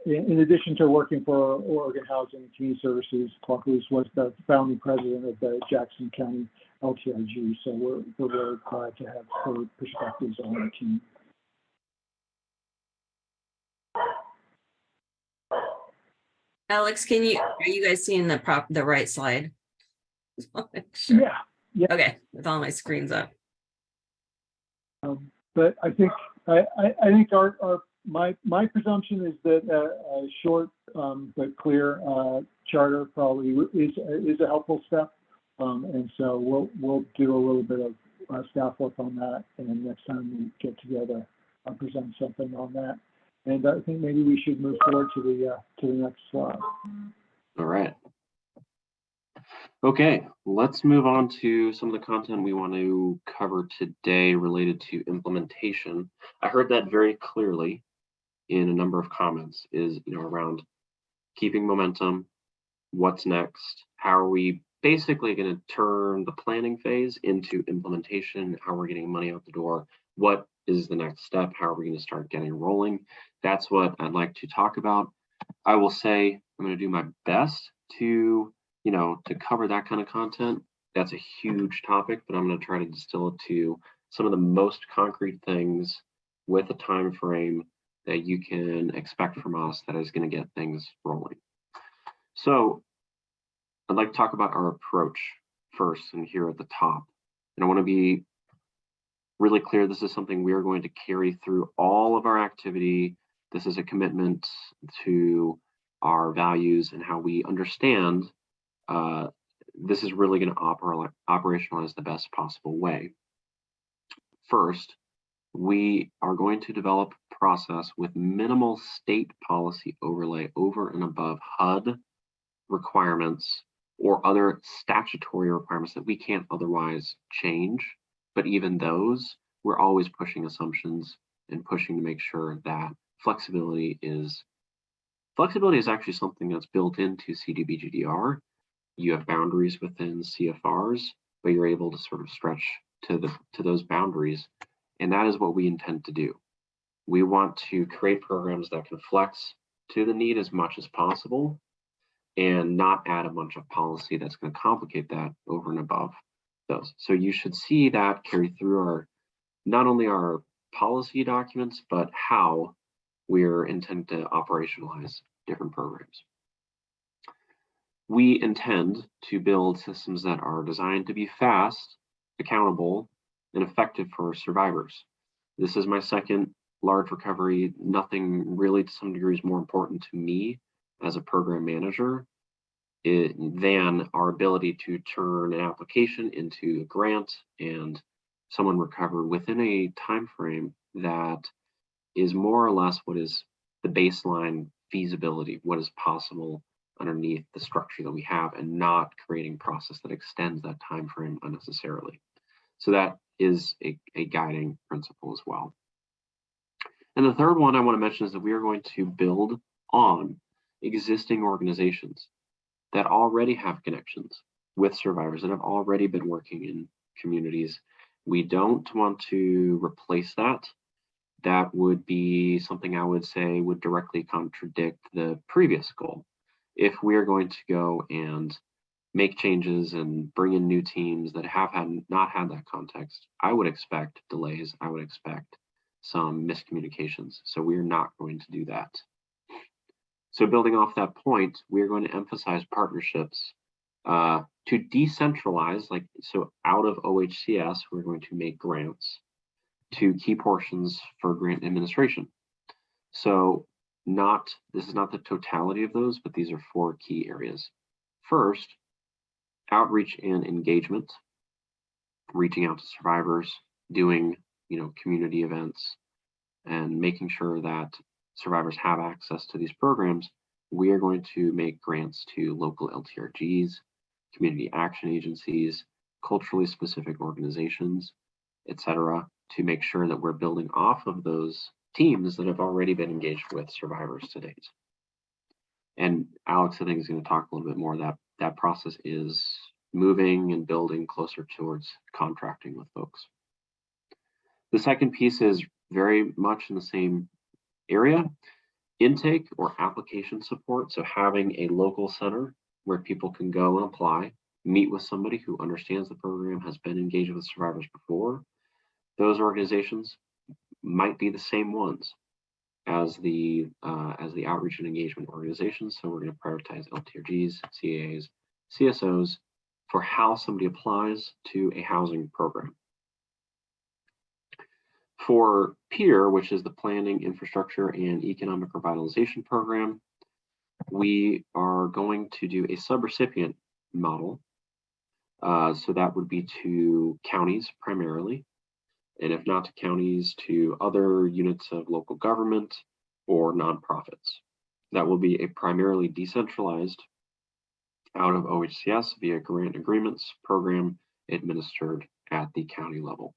in addition to working for Oregon Housing and Community Services, Localoosa was the founding president of the Jackson County LTRG. So we're very glad to have her perspectives on our team. Alex, are you guys seeing the right slide? Sure. Yeah. Okay, with all my screens up. But I think my presumption is that a short but clear charter probably is a helpful step, and so we'll do a little bit of staff work on that, and next time we get together, I'll present something on that. And I think maybe we should move forward to the next slide. All right. Okay, let's move on to some of the content we want to cover today related to implementation. I heard that very clearly in a number of comments is, around keeping momentum, what's next, how are we basically going to turn the planning phase into implementation, how we're getting money out the door, what is the next step, how are we going to start getting rolling. That's what I'd like to talk about. I will say I'm going to do my best to cover that kind of content. That's a huge topic, but I'm going to try to distill it to some of the most concrete things with a time frame that you can expect from us that is going to get things rolling. So I'd like to talk about our approach first and here at the top. And I want to be really clear, this is something we are going to carry through all of our activity. This is a commitment to our values and how we understand this is really going to operationalize the best possible way. First, we are going to develop a process with minimal state policy overlay over and above HUD requirements or other statutory requirements that we can't otherwise change. But even those, we're always pushing assumptions and pushing to make sure that flexibility is actually something that's built into CDBGDR. You have boundaries within CFRs, but you're able to sort of stretch to those boundaries. And that is what we intend to do. We want to create programs that can flex to the need as much as possible and not add a bunch of policy that's going to complicate that over and above those. So you should see that carry through not only our policy documents, but how we're intending to operationalize different programs. We intend to build systems that are designed to be fast, accountable, and effective for survivors. This is my second large recovery. Nothing really to some degree is more important to me as a program manager than our ability to turn an application into a grant and someone recover within a time frame that is more or less what is the baseline feasibility, what is possible underneath the structure that we have, and not creating process that extends that time frame unnecessarily. So that is a guiding principle as well. And the third one I want to mention is that we are going to build on existing organizations that already have connections with survivors, that have already been working in communities. We don't want to replace that. That would be something I would say would directly contradict the previous goal. If we're going to go and make changes and bring in new teams that have not had that context, I would expect delays. I would expect some miscommunications. So we are not going to do that. So building off that point, we are going to emphasize partnerships to decentralize, so out of OHCS, we're going to make grants to key portions for grant administration. So this is not the totality of those, but these are 4 key areas. First, outreach and engagement, reaching out to survivors, doing community events, and making sure that survivors have access to these programs. We are going to make grants to local LTRGs, community action agencies, culturally specific organizations, etc., to make sure that we're building off of those teams that have already been engaged with survivors to date. And Alex, I think, is going to talk a little bit more that process is moving and building closer towards contracting with folks. The second piece is very much in the same area, intake or application support. So having a local center where people can go and apply, meet with somebody who understands the program, has been engaged with survivors before. Those organizations might be the same ones as the outreach and engagement organizations. So we're going to prioritize LTRGs, CAAs, CSOs for how somebody applies to a housing program. For PEER, which is the Planning, Infrastructure, and Economic Revitalization Program, we are going to do a subrecipient model. So that would be to counties primarily, and if not to counties, to other units of local government or nonprofits. That will be a primarily decentralized out of OHCS via grant agreements program administered at the county level.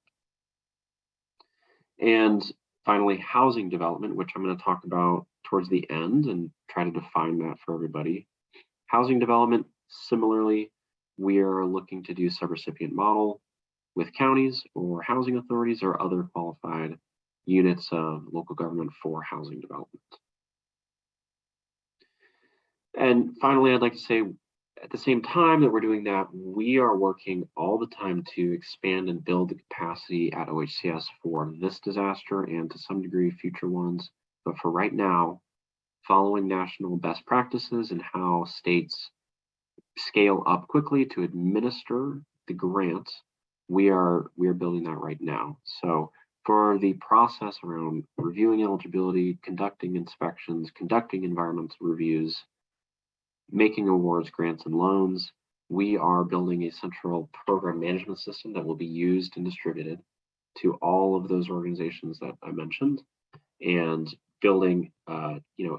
And finally, housing development, which I'm going to talk about towards the end and try to define that for everybody. Housing development, similarly, we are looking to do subrecipient model with counties or housing authorities or other qualified units of local government for housing development. And finally, I'd like to say, at the same time that we're doing that, we are working all the time to expand and build the capacity at OHCS for this disaster and to some degree future ones. But for right now, following national best practices and how states scale up quickly to administer the grants, we are building that right now. So for the process around reviewing eligibility, conducting inspections, conducting environmental reviews, making awards, grants, and loans, we are building a central program management system that will be used and distributed to all of those organizations that I mentioned, and building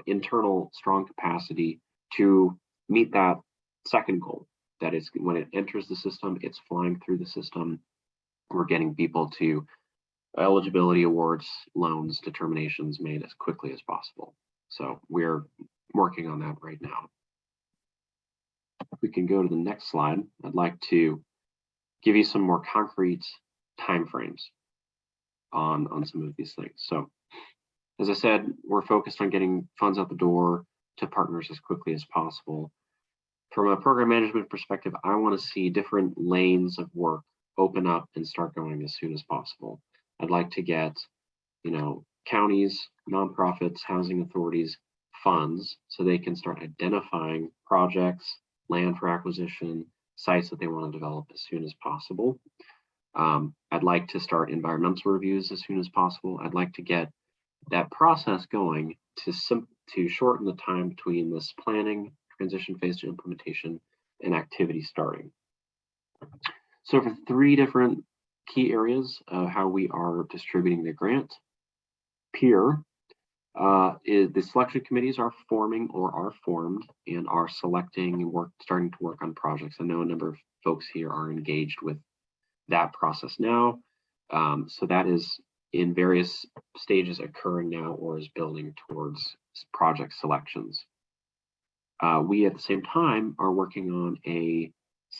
internal strong capacity to meet that second goal. That is, when it enters the system, it's flying through the system. We're getting people to eligibility awards, loans, determinations made as quickly as possible. So we're working on that right now. If we can go to the next slide, I'd like to give you some more concrete timeframes on some of these things. So as I said, we're focused on getting funds out the door to partners as quickly as possible. From a program management perspective, I want to see different lanes of work open up and start going as soon as possible. I'd like to get, counties, nonprofits, housing authorities, funds so they can start identifying projects, land for acquisition, sites that they want to develop as soon as possible. I'd like to start environmental reviews as soon as possible. I'd like to get that process going to shorten the time between this planning, transition phase to implementation, and activity starting. So for 3 different key areas of how we are distributing the grant, PEER, the selection committees are forming or are formed and are selecting and starting to work on projects. I know a number of folks here are engaged with that process now. So that is in various stages occurring now or is building towards project selections. We at the same time are working on a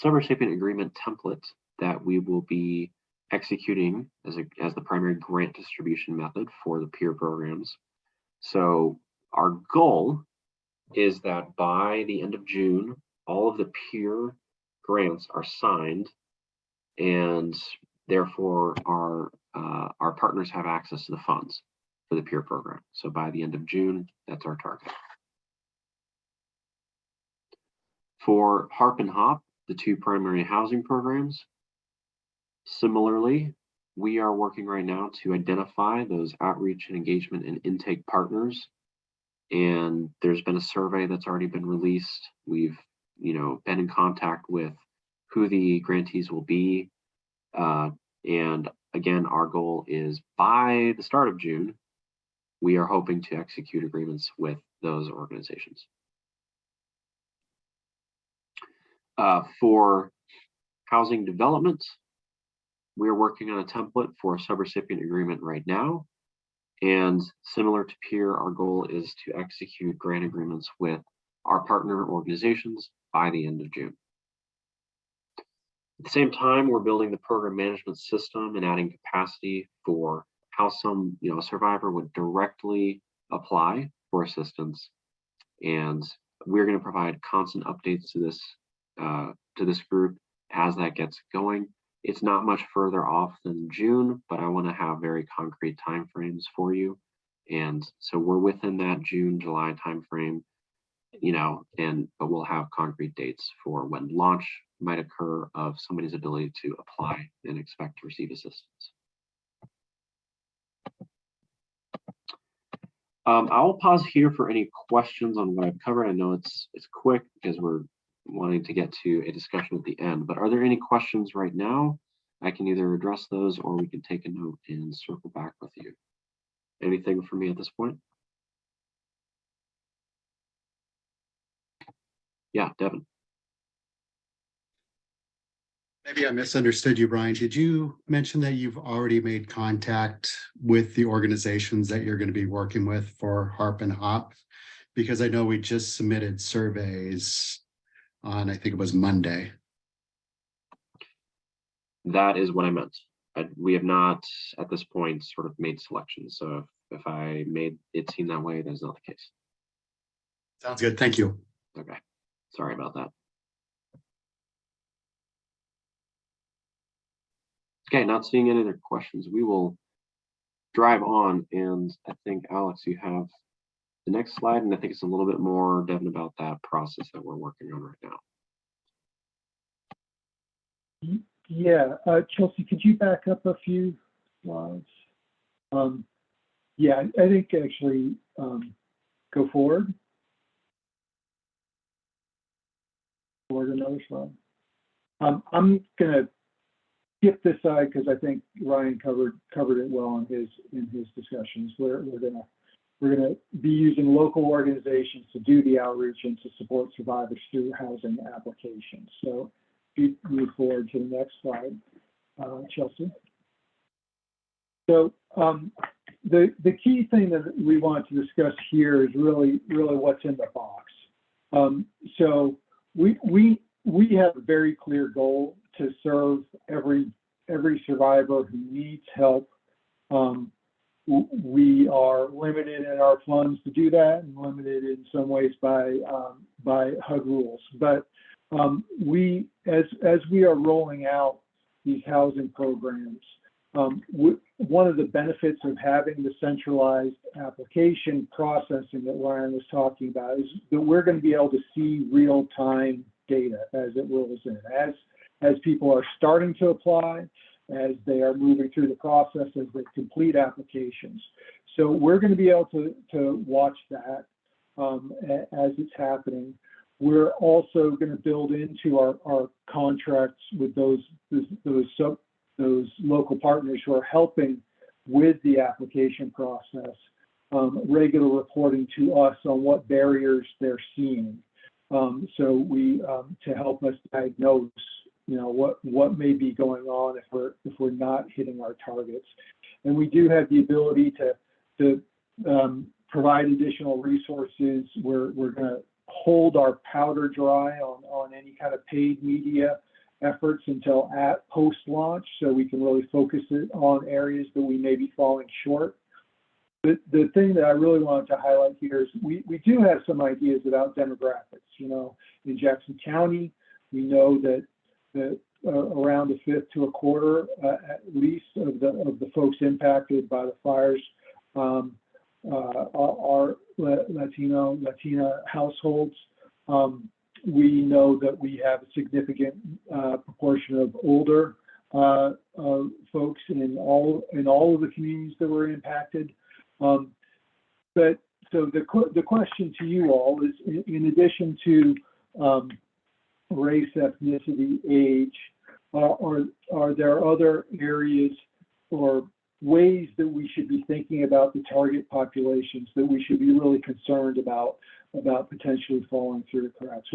subrecipient agreement template that we will be executing as the primary grant distribution method for the peer programs. So our goal is that by the end of June, all of the peer grants are signed, and therefore our partners have access to the funds for the peer program. So by the end of June, that's our target. For HARP and HOP, the two primary housing programs, similarly, we are working right now to identify those outreach and engagement and intake partners. And there's been a survey that's already been released. We've, been in contact with who the grantees will be. And again, our goal is by the start of June, we are hoping to execute agreements with those organizations. For housing development, we're working on a template for a subrecipient agreement right now. And similar to peer, our goal is to execute grant agreements with our partner organizations by the end of June. At the same time, we're building the program management system and adding capacity for how some, survivor would directly apply for assistance. And we're going to provide constant updates to this group as that gets going. It's not much further off than June, but I want to have very concrete timeframes for you. And so we're within that June, July timeframe, but we'll have concrete dates for when launch might occur of somebody's ability to apply and expect to receive assistance. I'll pause here for any questions on what I've covered. I know it's quick because we're wanting to get to a discussion at the end, but are there any questions right now? I can either address those or we can take a note and circle back with you. Anything for me at this point? Yeah, Devin. Maybe I misunderstood you, Brian. Did you mention that you've already made contact with the organizations that you're going to be working with for HARP and HOP? Because I know we just submitted surveys on, I think it was Monday. That is what I meant. We have not at this point sort of made selections. So if I made it seem that way, that is not the case. Sounds good. Thank you. Okay. Sorry about that. Okay, not seeing any other questions. We will drive on, and I think, Alex, you have the next slide, and I think it's a little bit more, Devin, about that process that we're working on right now. Yeah, Chelsea, could you back up a few slides? Yeah, I think actually go forward. Forward another slide. I'm gonna skip this side because I think Ryan covered it well in his discussions. We're gonna be using local organizations to do the outreach and to support survivors through housing applications. So if you move forward to the next slide, Chelsea. So the key thing that we want to discuss here is really what's in the box. So we have a very clear goal to serve every survivor who needs help. We are limited in our funds to do that, and limited in some ways by HUD rules. But as we are rolling out these housing programs, one of the benefits of having the centralized application processing that Ryan was talking about is that we're going to be able to see real-time data as it rolls in. As people are starting to apply, as they are moving through the process, as they complete applications. So we're going to be able to watch that as it's happening. We're also going to build into our contracts with those local partners who are helping with the application process, regular reporting to us on what barriers they're seeing. So to help us diagnose what may be going on if we're not hitting our targets. And we do have the ability to provide additional resources. We're going to hold our powder dry on any kind of paid media efforts until at post-launch, so we can really focus it on areas that we may be falling short. The thing that I really wanted to highlight here is we do have some ideas about demographics. In Jackson County, we know that around a fifth to a quarter, at least, of the folks impacted by the fires are Latina households. We know that we have a significant proportion of older folks in all of the communities that were impacted. But so the question to you all is, in addition to race, ethnicity, age, are there other areas or ways that we should be thinking about the target populations that we should be really concerned about potentially falling through the cracks?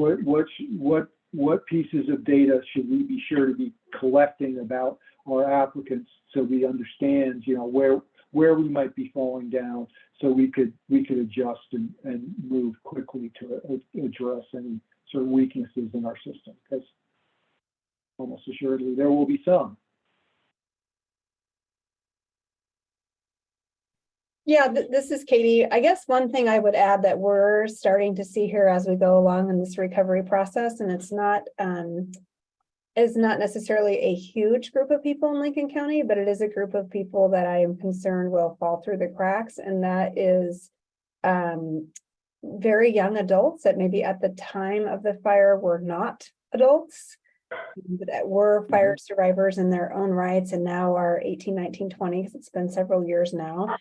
What pieces of data should we be sure to be collecting about our applicants, so we understand, where we might be falling down, so we could adjust and move quickly to address any sort of weaknesses in our system, because almost assuredly there will be some. Yeah, this is Katie. I guess one thing I would add that we're starting to see here as we go along in this recovery process, and it's not necessarily a huge group of people in Lincoln County, but it is a group of people that I am concerned will fall through the cracks, and that is very young adults that maybe at the time of the fire were not adults, that were fire survivors in their own rights, and now are 18, 19, 20, because it's been several years now.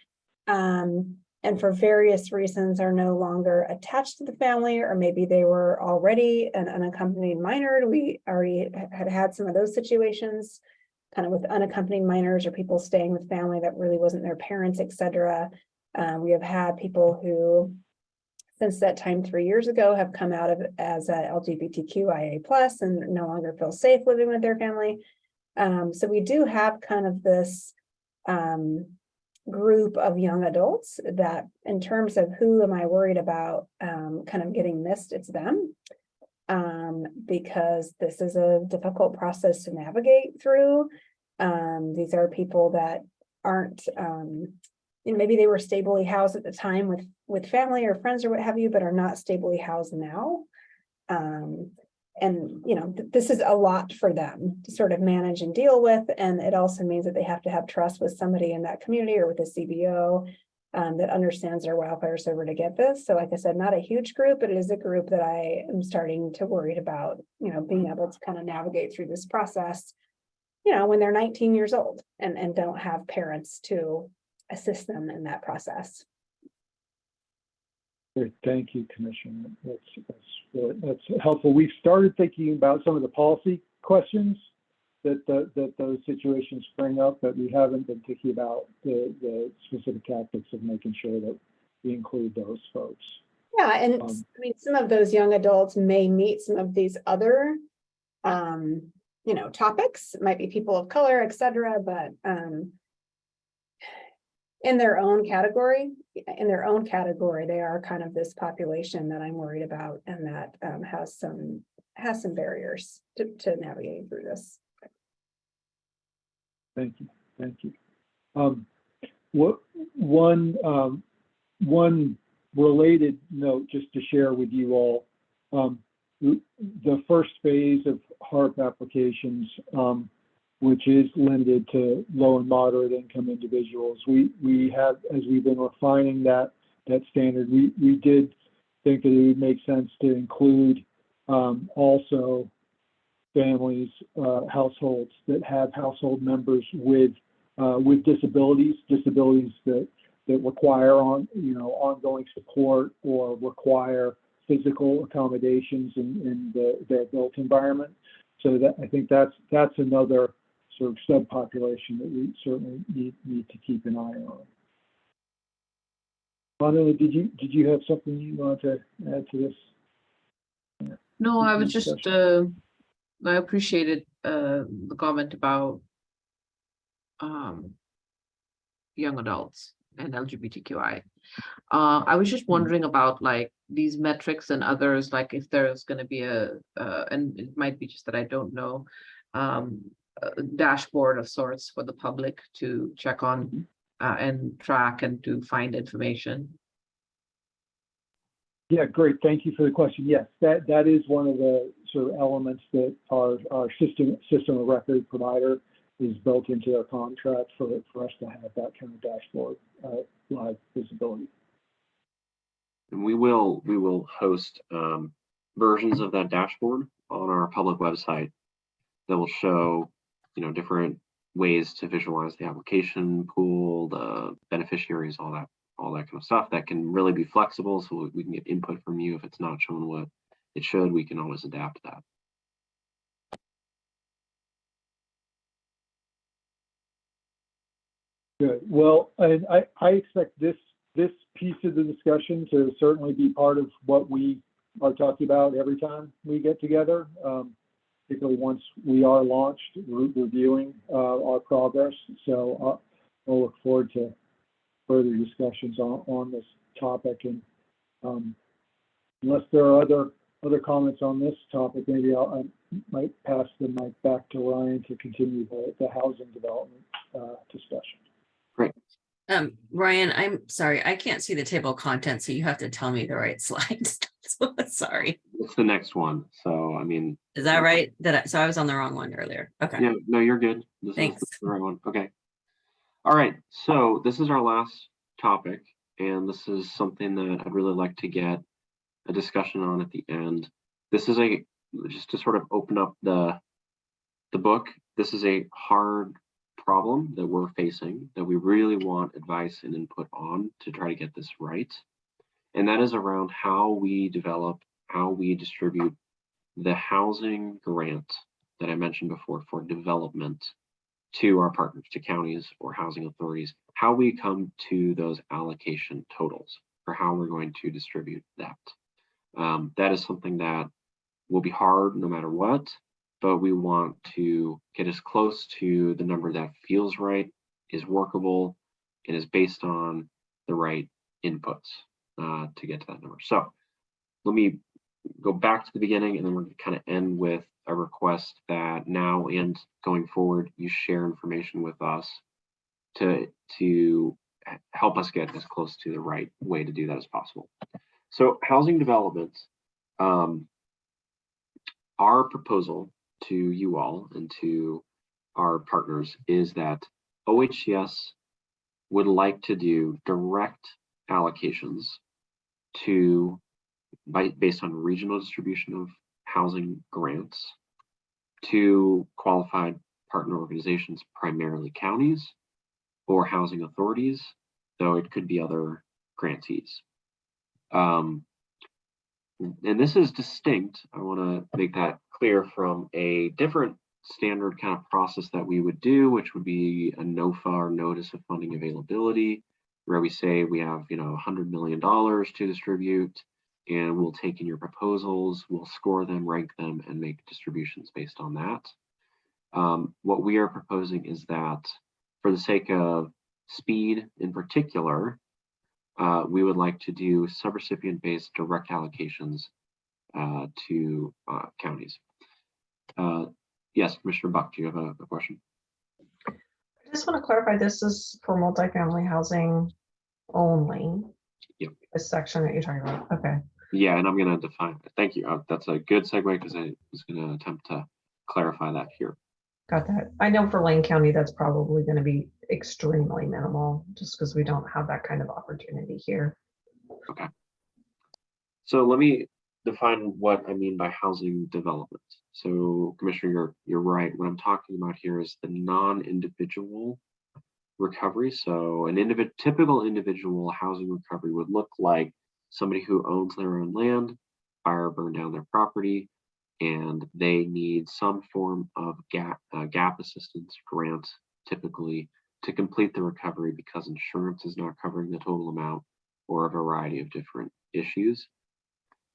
And for various reasons are no longer attached to the family, or maybe they were already an unaccompanied minor. We already had some of those situations, kind of with unaccompanied minors or people staying with family that really wasn't their parents, etc. We have had people who, since that time 3 years ago, have come out of as a LGBTQIA+ and no longer feel safe living with their family. So we do have kind of this group of young adults that, in terms of who am I worried about kind of getting missed, it's them, because this is a difficult process to navigate through. These are people that aren't, maybe they were stably housed at the time with family or friends or what have you, but are not stably housed now. And this is a lot for them to sort of manage and deal with. And it also means that they have to have trust with somebody in that community or with a CBO that understands their wildfire server to get this. So like I said, not a huge group, but it is a group that I am starting to worry about, being able to kind of navigate through this process, when they're 19 years old and don't have parents to assist them in that process. Great. Thank you, Commissioner. That's helpful. We've started thinking about some of the policy questions that those situations bring up, but we haven't been thinking about the specific tactics of making sure that we include those folks. Yeah, and I mean, some of those young adults may meet some of these other, topics. It might be people of color, etc. But in their own category, they are kind of this population that I'm worried about, and that has some barriers to navigating through this. Thank you. One related note just to share with you all, the first phase of HARP applications, which is limited to low and moderate income individuals. We have, as we've been refining that standard, we did think that it would make sense to include also families, households that have household members with disabilities that require ongoing support or require physical accommodations in their built environment. So that, I think that's another sort of subpopulation that we certainly need to keep an eye on. Monica, did you have something you wanted to add to this? No, I was just I appreciated the comment about young adults and LGBTQI. I was just wondering about like these metrics and others, like if there's going to be and it might be just that I don't know, a dashboard of sorts for the public to check on and track and to find information. Yeah, great. Thank you for the question. Yes, that is one of the sort of elements that our system of record provider is built into their contract for us to have that kind of dashboard live visibility. And we will host versions of that dashboard on our public website that will show, different ways to visualize the application pool, the beneficiaries, all that kind of stuff that can really be flexible, so we can get input from you. If it's not showing what it should, we can always adapt that. Good. Well, and I expect this piece of the discussion to certainly be part of what we are talking about every time we get together, particularly once we are launched, reviewing our progress. So we'll look forward to further discussions on this topic. And unless there are other comments on this topic, maybe I might pass the mic back to Ryan to continue the housing development discussion. Great. Ryan, I'm sorry, I can't see the table of contents, so you have to tell me the right slides. Sorry. It's the next one. So, I mean. Is that right? So I was on the wrong one earlier. Okay. Yeah, no, you're good. Thanks. This is the right one. Okay. All right. So this is our last topic, and this is something that I'd really like to get a discussion on at the end. This is just to sort of open up the book. This is a hard problem that we're facing that we really want advice and input on to try to get this right. And that is around how we develop, how we distribute the housing grant that I mentioned before for development to our partners, to counties or housing authorities, how we come to those allocation totals for how we're going to distribute that. That is something that will be hard no matter what, but we want to get as close to the number that feels right, is workable, and is based on the right inputs to get to that number. So let me go back to the beginning, and then we're going to kind of end with a request that now and going forward, you share information with us to help us get as close to the right way to do that as possible. So housing development, our proposal to you all and to our partners is that OHCS would like to do direct allocations based on regional distribution of housing grants to qualified partner organizations, primarily counties or housing authorities, though it could be other grantees. And this is distinct, I want to make that clear, from a different standard kind of process that we would do, which would be a NOFA, or Notice of Funding Availability, where we say we have $100 million to distribute, and we'll take in your proposals, we'll score them, rank them, and make distributions based on that. What we are proposing is that, for the sake of speed in particular, we would like to do subrecipient-based direct allocations to counties. Yes, Commissioner Buck, do you have a question? I just want to clarify, this is for multifamily housing only. Yep. This section that you're talking about. Okay. Yeah, and I'm going to define it. Thank you. That's a good segue, because I was going to attempt to clarify that here. Got that. I know for Lane County, that's probably going to be extremely minimal, just because we don't have that kind of opportunity here. Okay. So let me define what I mean by housing development. So, Commissioner, you're right. What I'm talking about here is the non-individual recovery. So an typical individual housing recovery would look like somebody who owns their own land, fire burned down their property, and they need some form of gap assistance grant, typically, to complete the recovery because insurance is not covering the total amount, or a variety of different issues.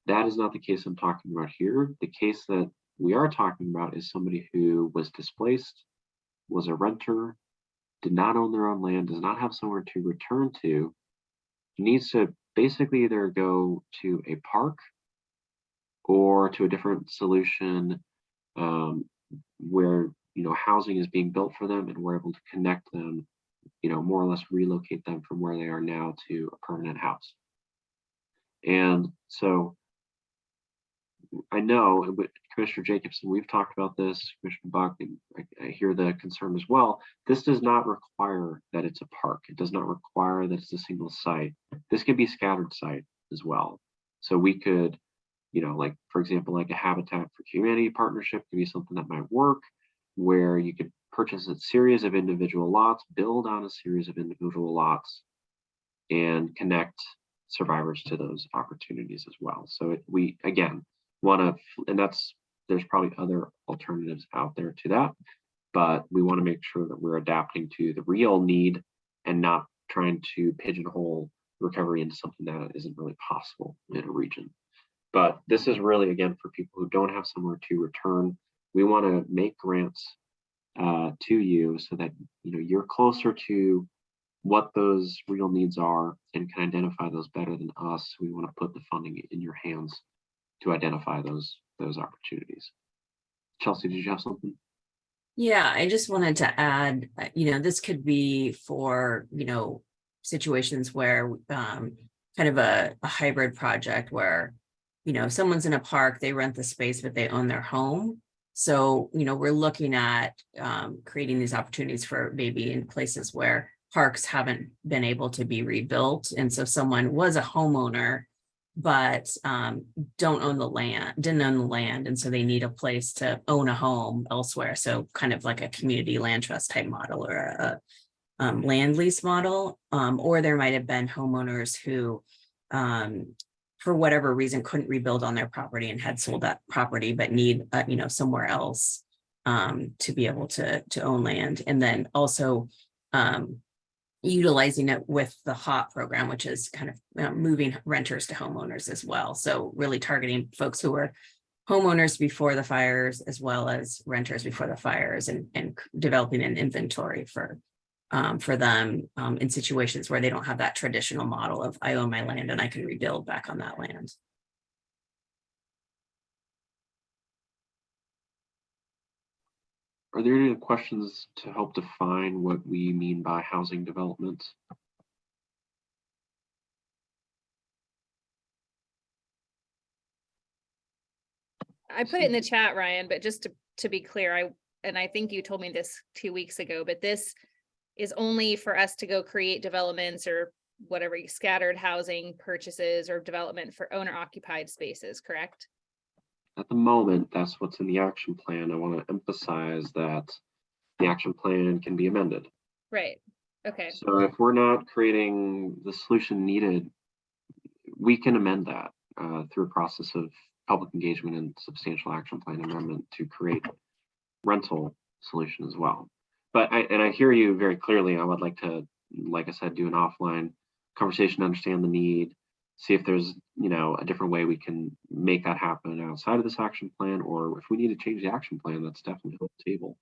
That is not the case I'm talking about here. The case that we are talking about is somebody who was displaced, was a renter, did not own their own land, does not have somewhere to return to, needs to basically either go to a park or to a different solution where housing is being built for them and we're able to connect them, more or less relocate them from where they are now to a permanent house. And so I know with Commissioner Jacobson, we've talked about this, Commissioner Buck, and I hear the concern as well. This does not require that it's a park. It does not require that it's a single site. This could be scattered site as well. So we could, like, for example, like a Habitat for Humanity partnership could be something that might work, where you could purchase a series of individual lots, build on a series of individual lots, and connect survivors to those opportunities as well. So we, again, want to, and there's probably other alternatives out there to that, but we want to make sure that we're adapting to the real need and not trying to pigeonhole recovery into something that isn't really possible in a region. But this is really, again, for people who don't have somewhere to return. We want to make grants to you so that you're closer to what those real needs are and can identify those better than us. We want to put the funding in your hands to identify those opportunities. Chelsea, did you have something? Yeah, I just wanted to add, this could be for, situations where kind of a hybrid project where, someone's in a park, they rent the space, but they own their home. So, we're looking at creating these opportunities for maybe in places where parks haven't been able to be rebuilt. And so someone was a homeowner, but didn't own the land. And so they need a place to own a home elsewhere. So kind of like a community land trust type model or a land lease model. Or there might have been homeowners who, for whatever reason, couldn't rebuild on their property and had sold that property, but need, somewhere else to be able to own land. And then also utilizing it with the HOT program, which is kind of moving renters to homeowners as well. So really targeting folks who were homeowners before the fires, as well as renters before the fires, and developing an inventory for them in situations where they don't have that traditional model of I own my land and I can rebuild back on that land. Are there any questions to help define what we mean by housing development? I put it in the chat, Ryan, but just to be clear, I think you told me this 2 weeks ago, but this is only for us to go create developments or whatever, scattered housing purchases or development for owner occupied spaces, correct? At the moment, that's what's in the action plan. I want to emphasize that the action plan can be amended. Right. Okay. So if we're not creating the solution needed, we can amend that through a process of public engagement and substantial action plan amendment to create rental solution as well. But I hear you very clearly. I would like to, like I said, do an offline conversation, understand the need, see if there's, a different way we can make that happen outside of this action plan, or if we need to change the action plan, that's definitely on the table.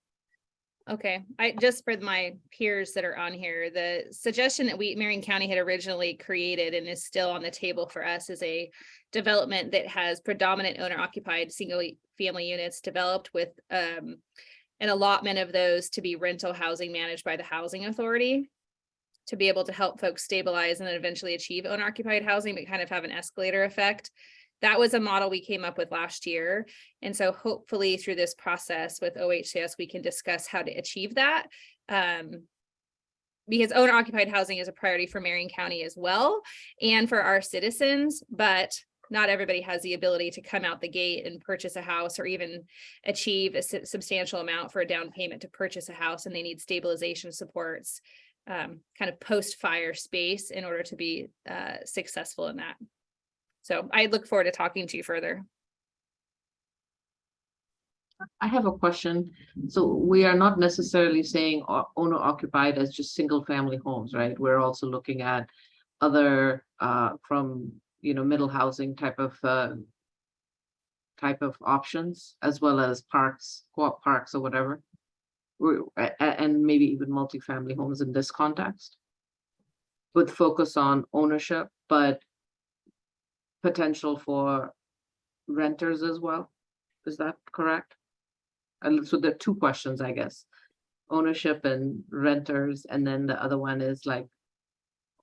Okay, just for my peers that are on here, the suggestion that Marion County had originally created and is still on the table for us is a development that has predominant owner occupied single family units developed with an allotment of those to be rental housing managed by the housing authority, to be able to help folks stabilize and then eventually achieve owner occupied housing, but kind of have an escalator effect. That was a model we came up with last year. And so hopefully through this process with OHCS, we can discuss how to achieve that. Because owner occupied housing is a priority for Marion County as well, and for our citizens, but not everybody has the ability to come out the gate and purchase a house or even achieve a substantial amount for a down payment to purchase a house. And they need stabilization supports, kind of post-fire space in order to be successful in that. So I look forward to talking to you further. I have a question. So we are not necessarily saying owner occupied as just single family homes, right? We're also looking at other from middle housing type of type of options, as well as parks, co-op parks or whatever. And maybe even multifamily homes in this context. With focus on ownership, but potential for renters as well. Is that correct? And so there are two questions, I guess. Ownership and renters, and then the other one is like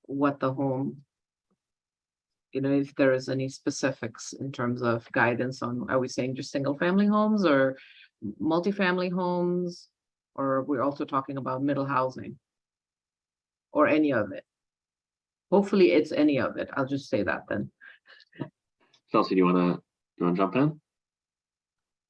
what the home, if there is any specifics in terms of guidance on, are we saying just single family homes or multifamily homes? Or we're also talking about middle housing or any of it. Hopefully it's any of it. I'll just say that then. Chelsea, do you want to jump in?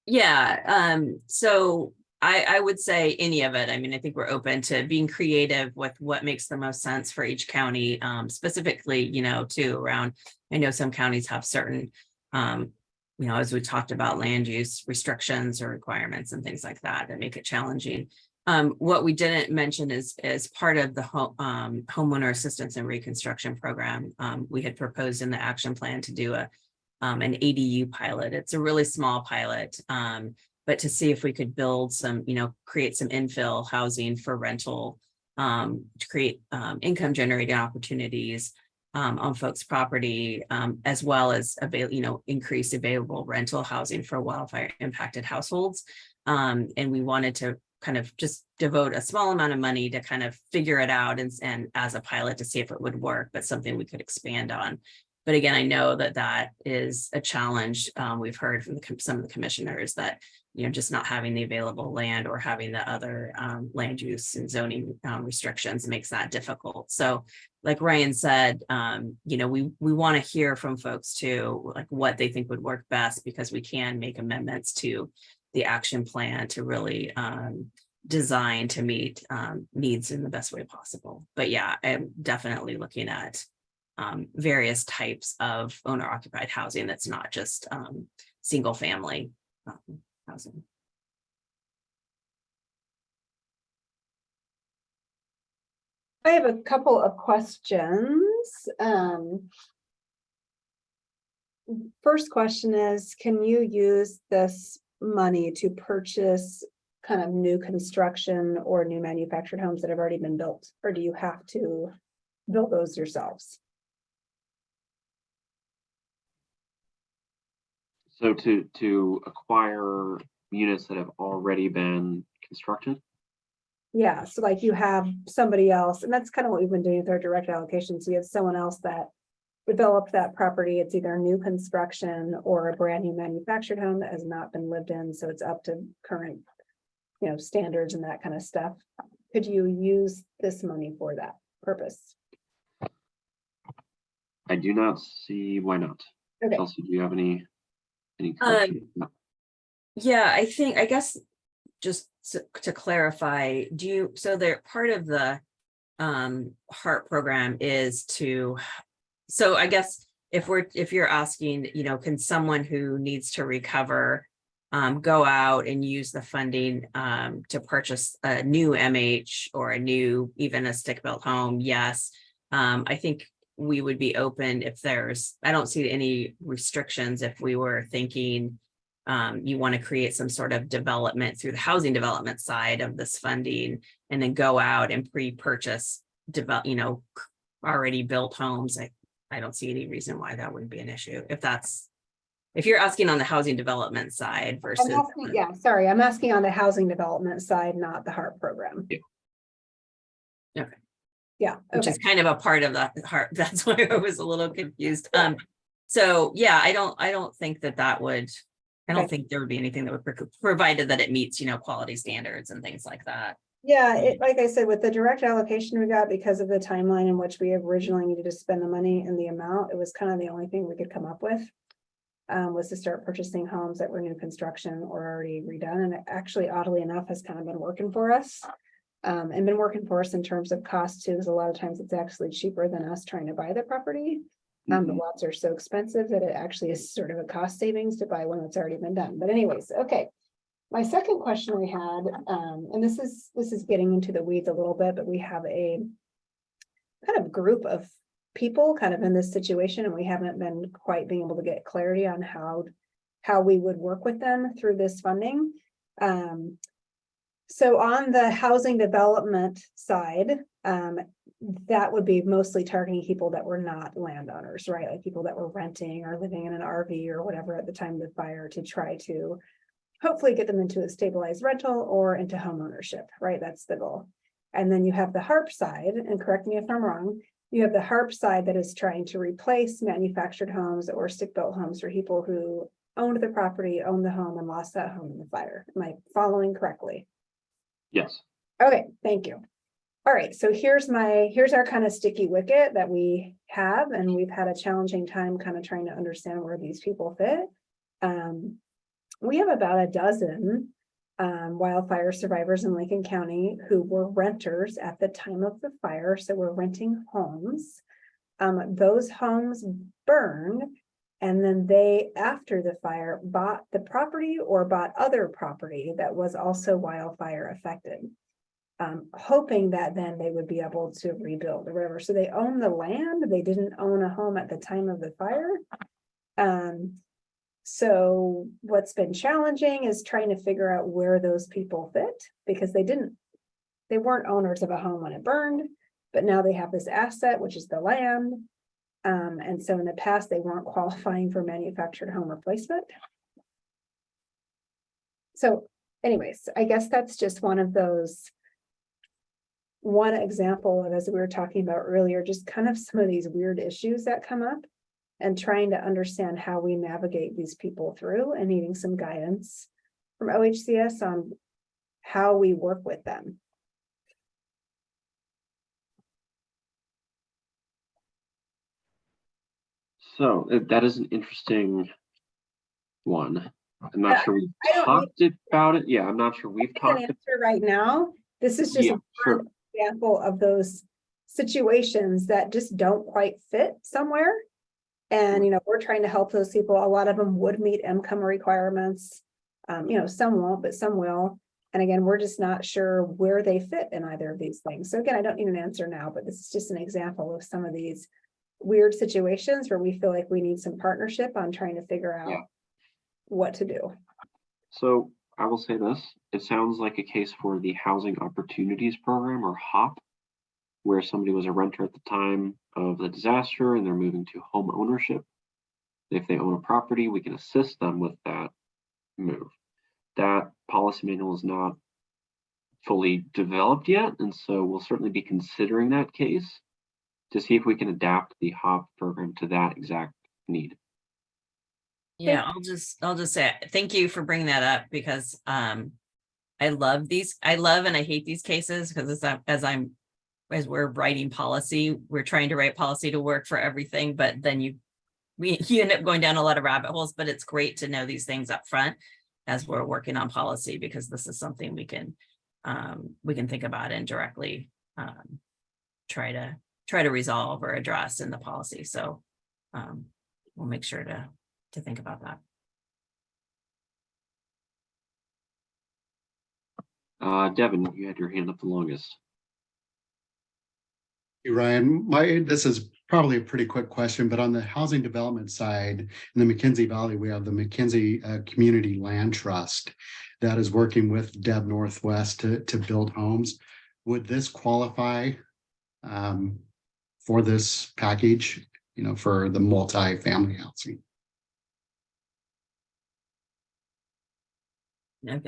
Yeah, so I would say any of it. I mean, I think we're open to being creative with what makes the most sense for each county, specifically, too, around, I know some counties have certain, as we talked about, land use restrictions or requirements and things like that make it challenging. What we didn't mention is as part of the homeowner assistance and reconstruction program, we had proposed in the action plan to do an ADU pilot. It's a really small pilot, but to see if we could build some, create some infill housing for rental, to create income generating opportunities on folks' property, as well as increase available rental housing for wildfire impacted households. And we wanted to kind of just devote a small amount of money to kind of figure it out and as a pilot to see if it would work, but something we could expand on. But again, I know that is a challenge. We've heard from some of the commissioners that, just not having the available land or having the other land use and zoning restrictions makes that difficult. So like Ryan said, we want to hear from folks too, like what they think would work best, because we can make amendments to the action plan to really design to meet needs in the best way possible. But yeah, I'm definitely looking at various types of owner occupied housing that's not just single family housing. I have a couple of questions. First question is, can you use this money to purchase kind of new construction or new manufactured homes that have already been built? Or do you have to build those yourselves? So to acquire units that have already been constructed? Yeah, so like you have somebody else, and that's kind of what we've been doing with our direct allocation. So you have someone else that developed that property. It's either new construction or a brand new manufactured home that has not been lived in. So it's up to current, standards and that kind of stuff. Could you use this money for that purpose? I do not see why not. Okay. Chelsea, do you have any Yeah, I guess just to clarify, so they're part of the HEART program is so I guess if you're asking, can someone who needs to recover go out and use the funding to purchase a new MH or even a stick-built home? Yes. I think we would be open if I don't see any restrictions if we were thinking you want to create some sort of development through the housing development side of this funding and then go out and pre-purchase already built homes. I don't see any reason why that wouldn't be an issue. If you're asking on the housing development side versus. I'm asking on the housing development side, not the HEART program. Yeah. Okay. Yeah. Which is kind of a part of the HEART. That's why I was a little confused. So yeah, I don't think that would, I don't think there would be anything that would provided that it meets, quality standards and things like that. Yeah, like I said, with the direct allocation we got, because of the timeline in which we originally needed to spend the money and the amount, it was kind of the only thing we could come up with. Was to start purchasing homes that were new construction or already redone. And it actually, oddly enough, has kind of been working for us. And been working for us in terms of cost too, because a lot of times it's actually cheaper than us trying to buy the property. The lots are so expensive that it actually is sort of a cost savings to buy one that's already been done. But anyways, okay. My second question we had, and this is getting into the weeds a little bit, but we have a kind of group of people kind of in this situation, and we haven't been quite being able to get clarity on how how we would work with them through this funding. So on the housing development side, that would be mostly targeting people that were not landowners, right? Like people that were renting or living in an RV or whatever at the time of the fire, to try to hopefully get them into a stabilized rental or into home ownership, right? That's the goal. And then you have the HARP side, and correct me if I'm wrong, you have the HARP side that is trying to replace manufactured homes or stick-built homes for people who owned the property, owned the home, and lost that home in the fire. Am I following correctly? Yes. Okay, thank you. All right, so here's our kind of sticky wicket that we have, and we've had a challenging time kind of trying to understand where these people fit. We have about a dozen wildfire survivors in Lincoln County who were renters at the time of the fire, so we're renting homes. Those homes burned, and then they, after the fire, bought the property or bought other property that was also wildfire affected, hoping that then they would be able to rebuild the river. So they own the land, they didn't own a home at the time of the fire. So what's been challenging is trying to figure out where those people fit, because they weren't owners of a home when it burned, but now they have this asset, which is the land. And so in the past, they weren't qualifying for manufactured home replacement. So anyways, I guess that's just one example of, as we were talking about earlier, just kind of some of these weird issues that come up, and trying to understand how we navigate these people through, and needing some guidance from OHCS on how we work with them. So that is an interesting one. I'm not sure we've I don't talked about it. Yeah, I'm not sure we've talked. Answer right now. This is just Yeah, sure. one example of those situations that just don't quite fit somewhere. And, we're trying to help those people. A lot of them would meet income requirements. Some won't, but some will. And again, we're just not sure where they fit in either of these things. So again, I don't need an answer now, but this is just an example of some of these weird situations where we feel like we need some partnership on trying to figure out what to do. So I will say this, it sounds like a case for the Housing Opportunities Program, or HOP, where somebody was a renter at the time of the disaster and they're moving to home ownership. If they own a property, we can assist them with that move. That policy manual is not fully developed yet, and so we'll certainly be considering that case to see if we can adapt the HOP program to that exact need. Yeah, I'll just say thank you for bringing that up, because I love and I hate these cases, because as we're writing policy, we're trying to write policy to work for everything, but then you end up going down a lot of rabbit holes. But it's great to know these things up front as we're working on policy, because this is something we can think about and directly try to resolve or address in the policy. So we'll make sure to think about that. Devin, you had your hand up the longest. Hey, Ryan, this is probably a pretty quick question, but on the housing development side, in the McKenzie Valley, we have the McKenzie Community Land Trust that is working with Deb Northwest to build homes. Would this qualify for this package, for the multi-family housing?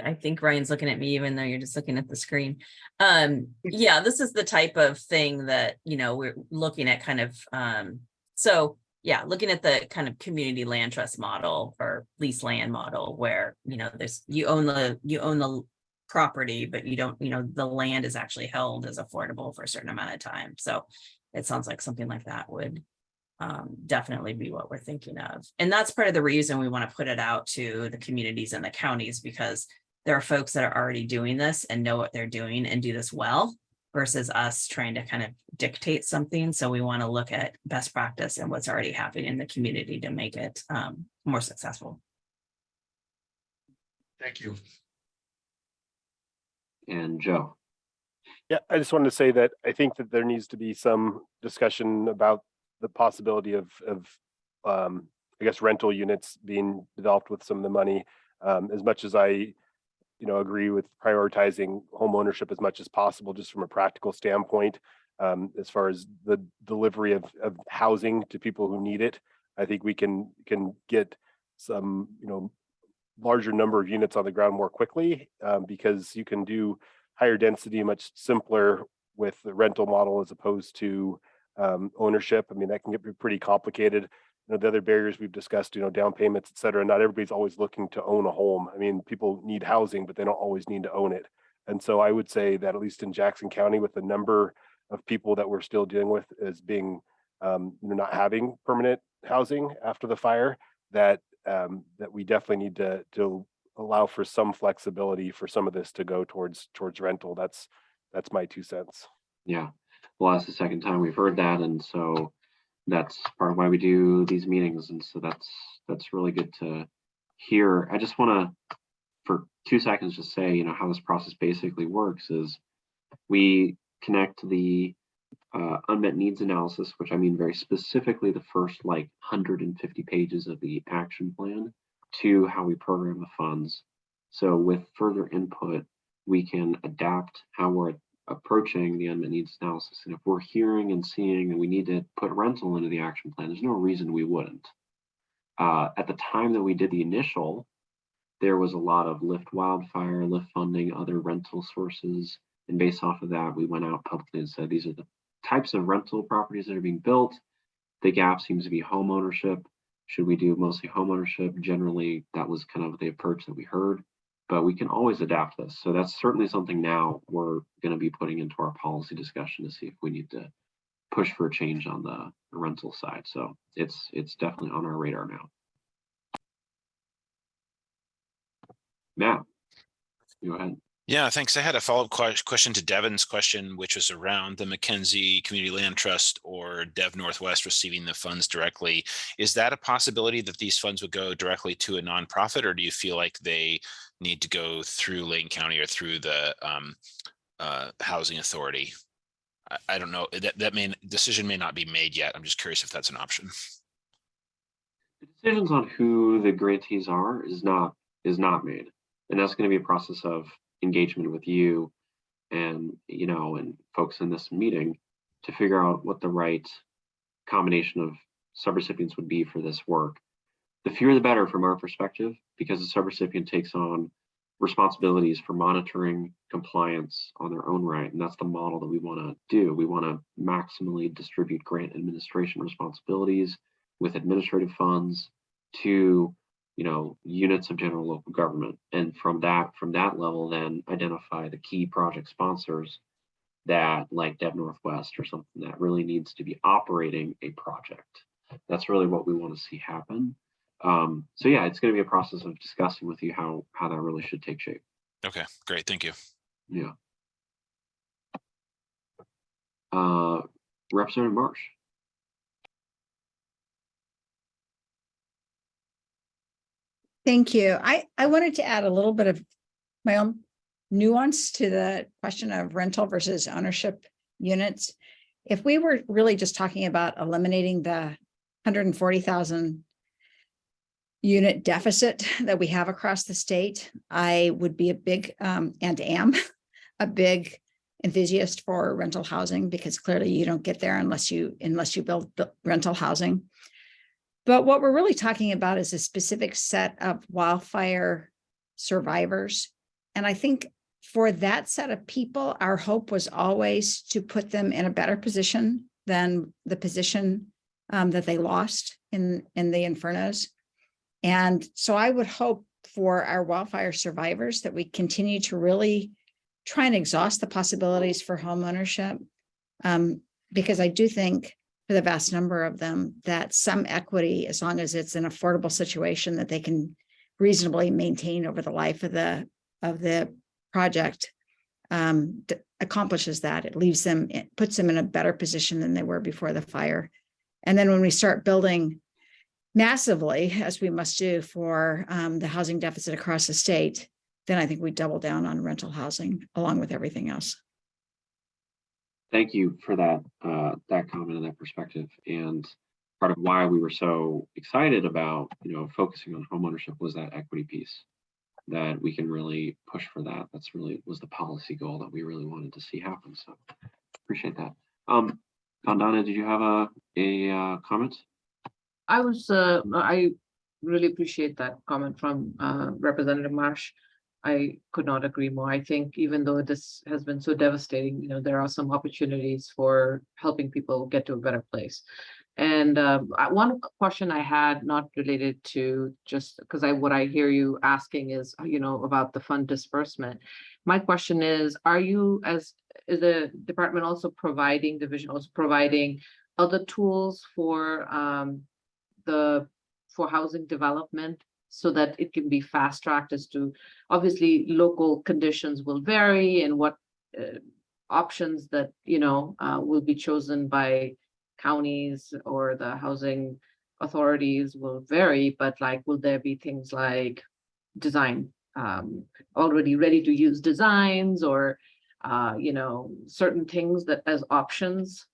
I think Ryan's looking at me, even though you're just looking at the screen. Yeah, this is the type of thing that, we're looking at kind of, looking at the kind of community land trust model or lease land model, where, you own the property, but you don't, the land is actually held as affordable for a certain amount of time. So it sounds like something like that would definitely be what we're thinking of. And that's part of the reason we want to put it out to the communities and the counties, because there are folks that are already doing this and know what they're doing and do this well, versus us trying to kind of dictate something. So we want to look at best practice and what's already happening in the community to make it more successful. Thank you. And Joe. Yeah, I just wanted to say that I think that there needs to be some discussion about the possibility of I guess, rental units being developed with some of the money. As much as I, agree with prioritizing home ownership as much as possible, just from a practical standpoint, as far as the delivery of housing to people who need it, I think we can get some, larger number of units on the ground more quickly, because you can do higher density much simpler with the rental model as opposed to ownership. I mean, that can get pretty complicated. The other barriers we've discussed, down payments, et cetera. Not everybody's always looking to own a home. I mean, people need housing, but they don't always need to own it. And so I would say that at least in Jackson County, with the number of people that we're still dealing with as being, not having permanent housing after the fire, that we definitely need to allow for some flexibility for some of this to go towards rental. That's my 2 cents. Yeah, well, that's the second time we've heard that, and so that's part of why we do these meetings, and so that's really good to hear. I just want to, for 2 seconds, just say, how this process basically works is we connect the unmet needs analysis, which I mean very specifically the first 150 pages of the action plan, to how we program the funds. So with further input, we can adapt how we're approaching the unmet needs analysis. And if we're hearing and seeing that we need to put rental into the action plan, there's no reason we wouldn't. At the time that we did the initial, there was a lot of lift wildfire, lift funding, other rental sources. And based off of that, we went out publicly and said, these are the types of rental properties that are being built. The gap seems to be home ownership. Should we do mostly home ownership? Generally, that was kind of the approach that we heard, but we can always adapt this. So that's certainly something now we're going to be putting into our policy discussion to see if we need to push for a change on the rental side. So it's definitely on our radar now. Matt, go ahead. Yeah, thanks. I had a follow-up question to Devin's question, which was around the Mackenzie Community Land Trust or Dev Northwest receiving the funds directly. Is that a possibility that these funds would go directly to a nonprofit, or do you feel like they need to go through Lane County or through the housing authority? I don't know. That decision may not be made yet. I'm just curious if that's an option. The decisions on who the grantees are is not made, and that's going to be a process of engagement with you and and folks in this meeting to figure out what the right combination of subrecipients would be for this work. The fewer the better from our perspective, because the subrecipient takes on responsibilities for monitoring compliance on their own right, and that's the model that we want to do. We want to maximally distribute grant administration responsibilities with administrative funds to units of general local government, and from that level then identify the key project sponsors that, like Dev Northwest or something, that really needs to be operating a project. That's really what we want to see happen. So yeah, it's going to be a process of discussing with you how that really should take shape. Okay, great, thank you. Yeah. Representative Marsh. Thank you. I wanted to add a little bit of my own nuance to the question of rental versus ownership units. If we were really just talking about eliminating the 140,000 unit deficit that we have across the state, I would be a big and am a big enthusiast for rental housing, because clearly you don't get there unless you build rental housing. But what we're really talking about is a specific set of wildfire survivors. And I think for that set of people, our hope was always to put them in a better position than the position that they lost in the infernos. And so I would hope for our wildfire survivors that we continue to really try and exhaust the possibilities for home ownership, because I do think for the vast number of them that some equity, as long as it's an affordable situation that they can reasonably maintain over the life of the project, accomplishes that. It puts them in a better position than they were before the fire. And then when we start building massively, as we must do for the housing deficit across the state, then I think we double down on rental housing along with everything else. Thank you for that comment and that perspective. And part of why we were so excited about, focusing on homeownership was that equity piece, that we can really push for that. That's really was the policy goal that we really wanted to see happen. So appreciate that. Donna, did you have a comment? I really appreciate that comment from Representative Marsh. I could not agree more. I think even though this has been so devastating, there are some opportunities for helping people get to a better place. And one question I had, not related to just because what I hear you asking is, about the fund disbursement. My question is the department also providing, division also providing other tools for housing development, so that it can be fast tracked as to, obviously local conditions will vary and what options that will be chosen by counties or the housing authorities will vary, but like, will there be things like design, already ready to use designs, or certain things that as options?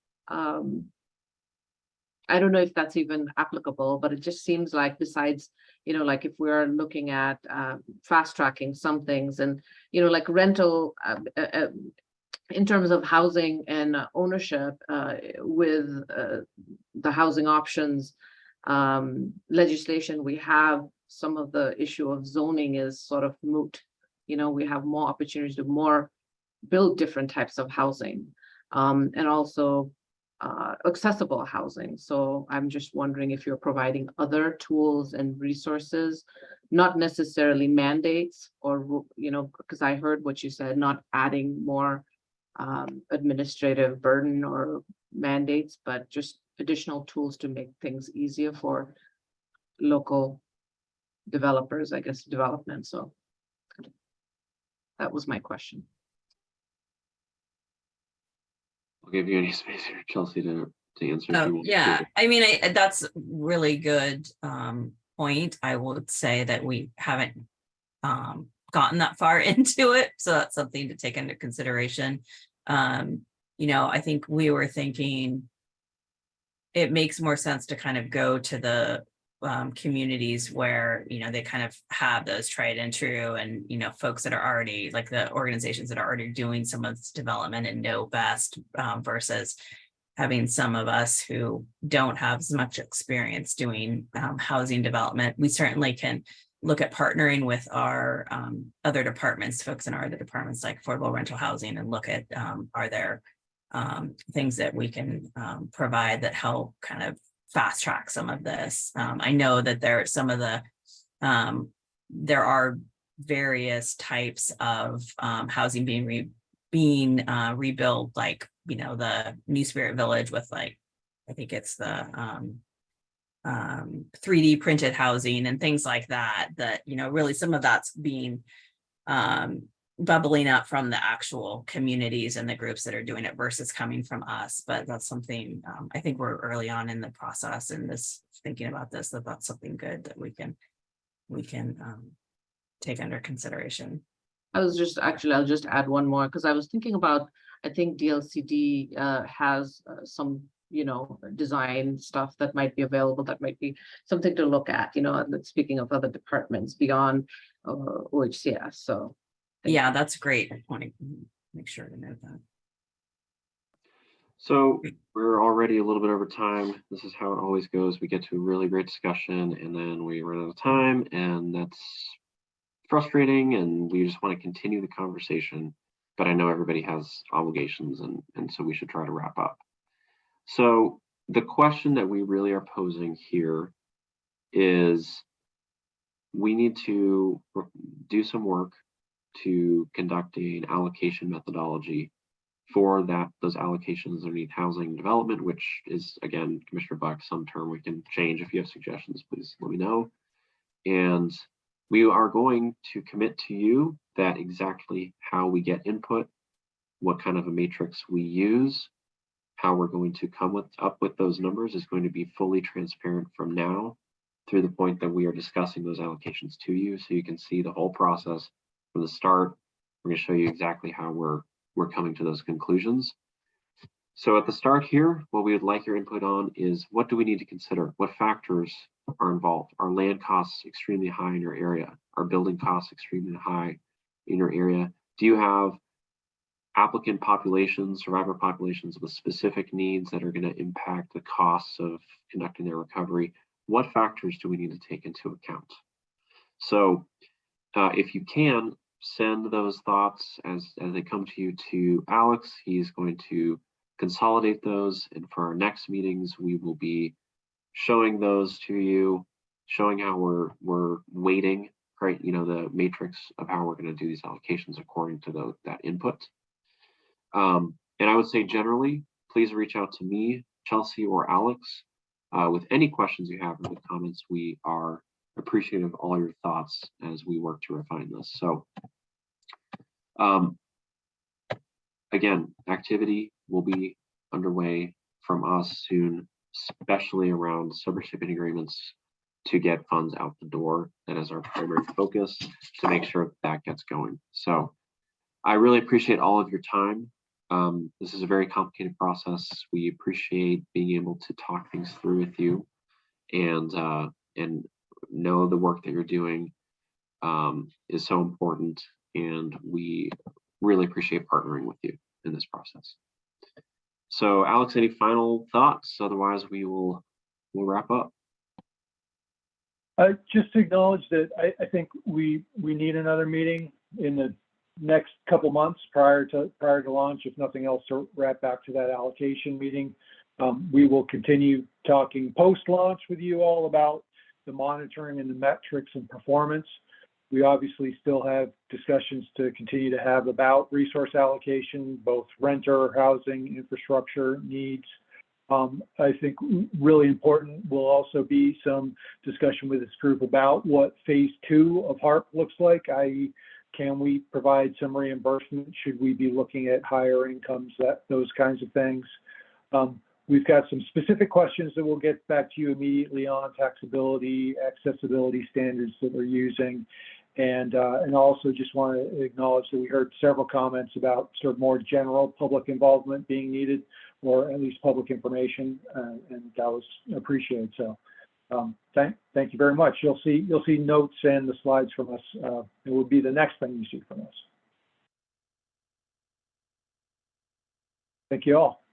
I don't know if that's even applicable, but it just seems like, besides, like if we're looking at fast tracking some things, and like rental, in terms of housing and ownership, with the housing options legislation, we have some of the issue of zoning is sort of moot. We have more opportunities to build different types of housing, and also accessible housing. So I'm just wondering if you're providing other tools and resources, not necessarily mandates, or because I heard what you said, not adding more administrative burden or mandates, but just additional tools to make things easier for local developers, I guess, development. So that was my question. I'll give you any space here, Chelsea, to answer. If you want Yeah, to. I mean, that's really good point. I would say that we haven't gotten that far into it, so that's something to take into consideration. I think we were thinking it makes more sense to kind of go to the communities where they kind of have those tried and true, and folks that are already, like the organizations that are already doing some of this development and know best, versus having some of us who don't have as much experience doing housing development. We certainly can look at partnering with our other departments, folks in our other departments like affordable rental housing, and look at are there things that we can provide that help kind of fast track some of this. I know that there are some of the there are various types of housing being rebuilt, like the New Spirit Village with, like, I think it's the 3D printed housing and things like that, really some of that's being bubbling up from the actual communities and the groups that are doing it versus coming from us. But that's something, I think we're early on in the process and thinking about this, that's something good that we can take under consideration. I'll just add one more, because I was thinking about, I think DLCD has some design stuff that might be available, that might be something to look at, speaking of other departments beyond OHCS. So yeah, that's great. I want to make sure to note that. So we're already a little bit over time. This is how it always goes. We get to a really great discussion and then we run out of time, and that's frustrating, and we just want to continue the conversation, but I know everybody has obligations, and so we should try to wrap up. So the question that we really are posing here is, we need to do some work to conduct an allocation methodology for those allocations underneath housing development, which is, again, Commissioner Buck, some term we can change. If you have suggestions, please let me know. And we are going to commit to you that exactly how we get input, what kind of a matrix we use, how we're going to come up with those numbers is going to be fully transparent from now through the point that we are discussing those allocations to you, so you can see the whole process from the start. We're going to show you exactly how we're coming to those conclusions. So at the start here, what we would like your input on is what do we need to consider? What factors are involved? Are land costs extremely high in your area? Are building costs extremely high in your area? Do you have applicant populations, survivor populations with specific needs that are going to impact the costs of conducting their recovery? What factors do we need to take into account? So if you can, send those thoughts as they come to you to Alex. He's going to consolidate those, and for our next meetings we will be showing those to you, showing how we're weighting, right, you know, the matrix of how we're going to do these allocations according to that input. And I would say generally, please reach out to me, Chelsea, or Alex with any questions you have or the comments. We are appreciative of all your thoughts as we work to refine this. So again, activity will be underway from us soon, especially around subrecipient agreements to get funds out the door. That is our primary focus, to make sure that gets going. So I really appreciate all of your time. This is a very complicated process. We appreciate being able to talk things through with you and know the work that you're doing is so important, and we really appreciate partnering with you in this process. So Alex, any final thoughts? Otherwise we'll wrap up. Just to acknowledge that I think we need another meeting in the next couple months prior to launch, if nothing else, to wrap back to that allocation meeting. We will continue talking post-launch with you all about the monitoring and the metrics and performance. We obviously still have discussions to continue to have about resource allocation, both renter, housing, infrastructure needs. I think really important will also be some discussion with this group about what phase 2 of HARP looks like, i.e., can we provide some reimbursement? Should we be looking at higher incomes, those kinds of things? We've got some specific questions that we'll get back to you immediately on taxability, accessibility standards that we're using. And also just want to acknowledge that we heard several comments about sort of more general public involvement being needed, or at least public information, and that was appreciated. So thank you very much. You'll see notes and the slides from us. It will be the next thing you see from us. Thank you all.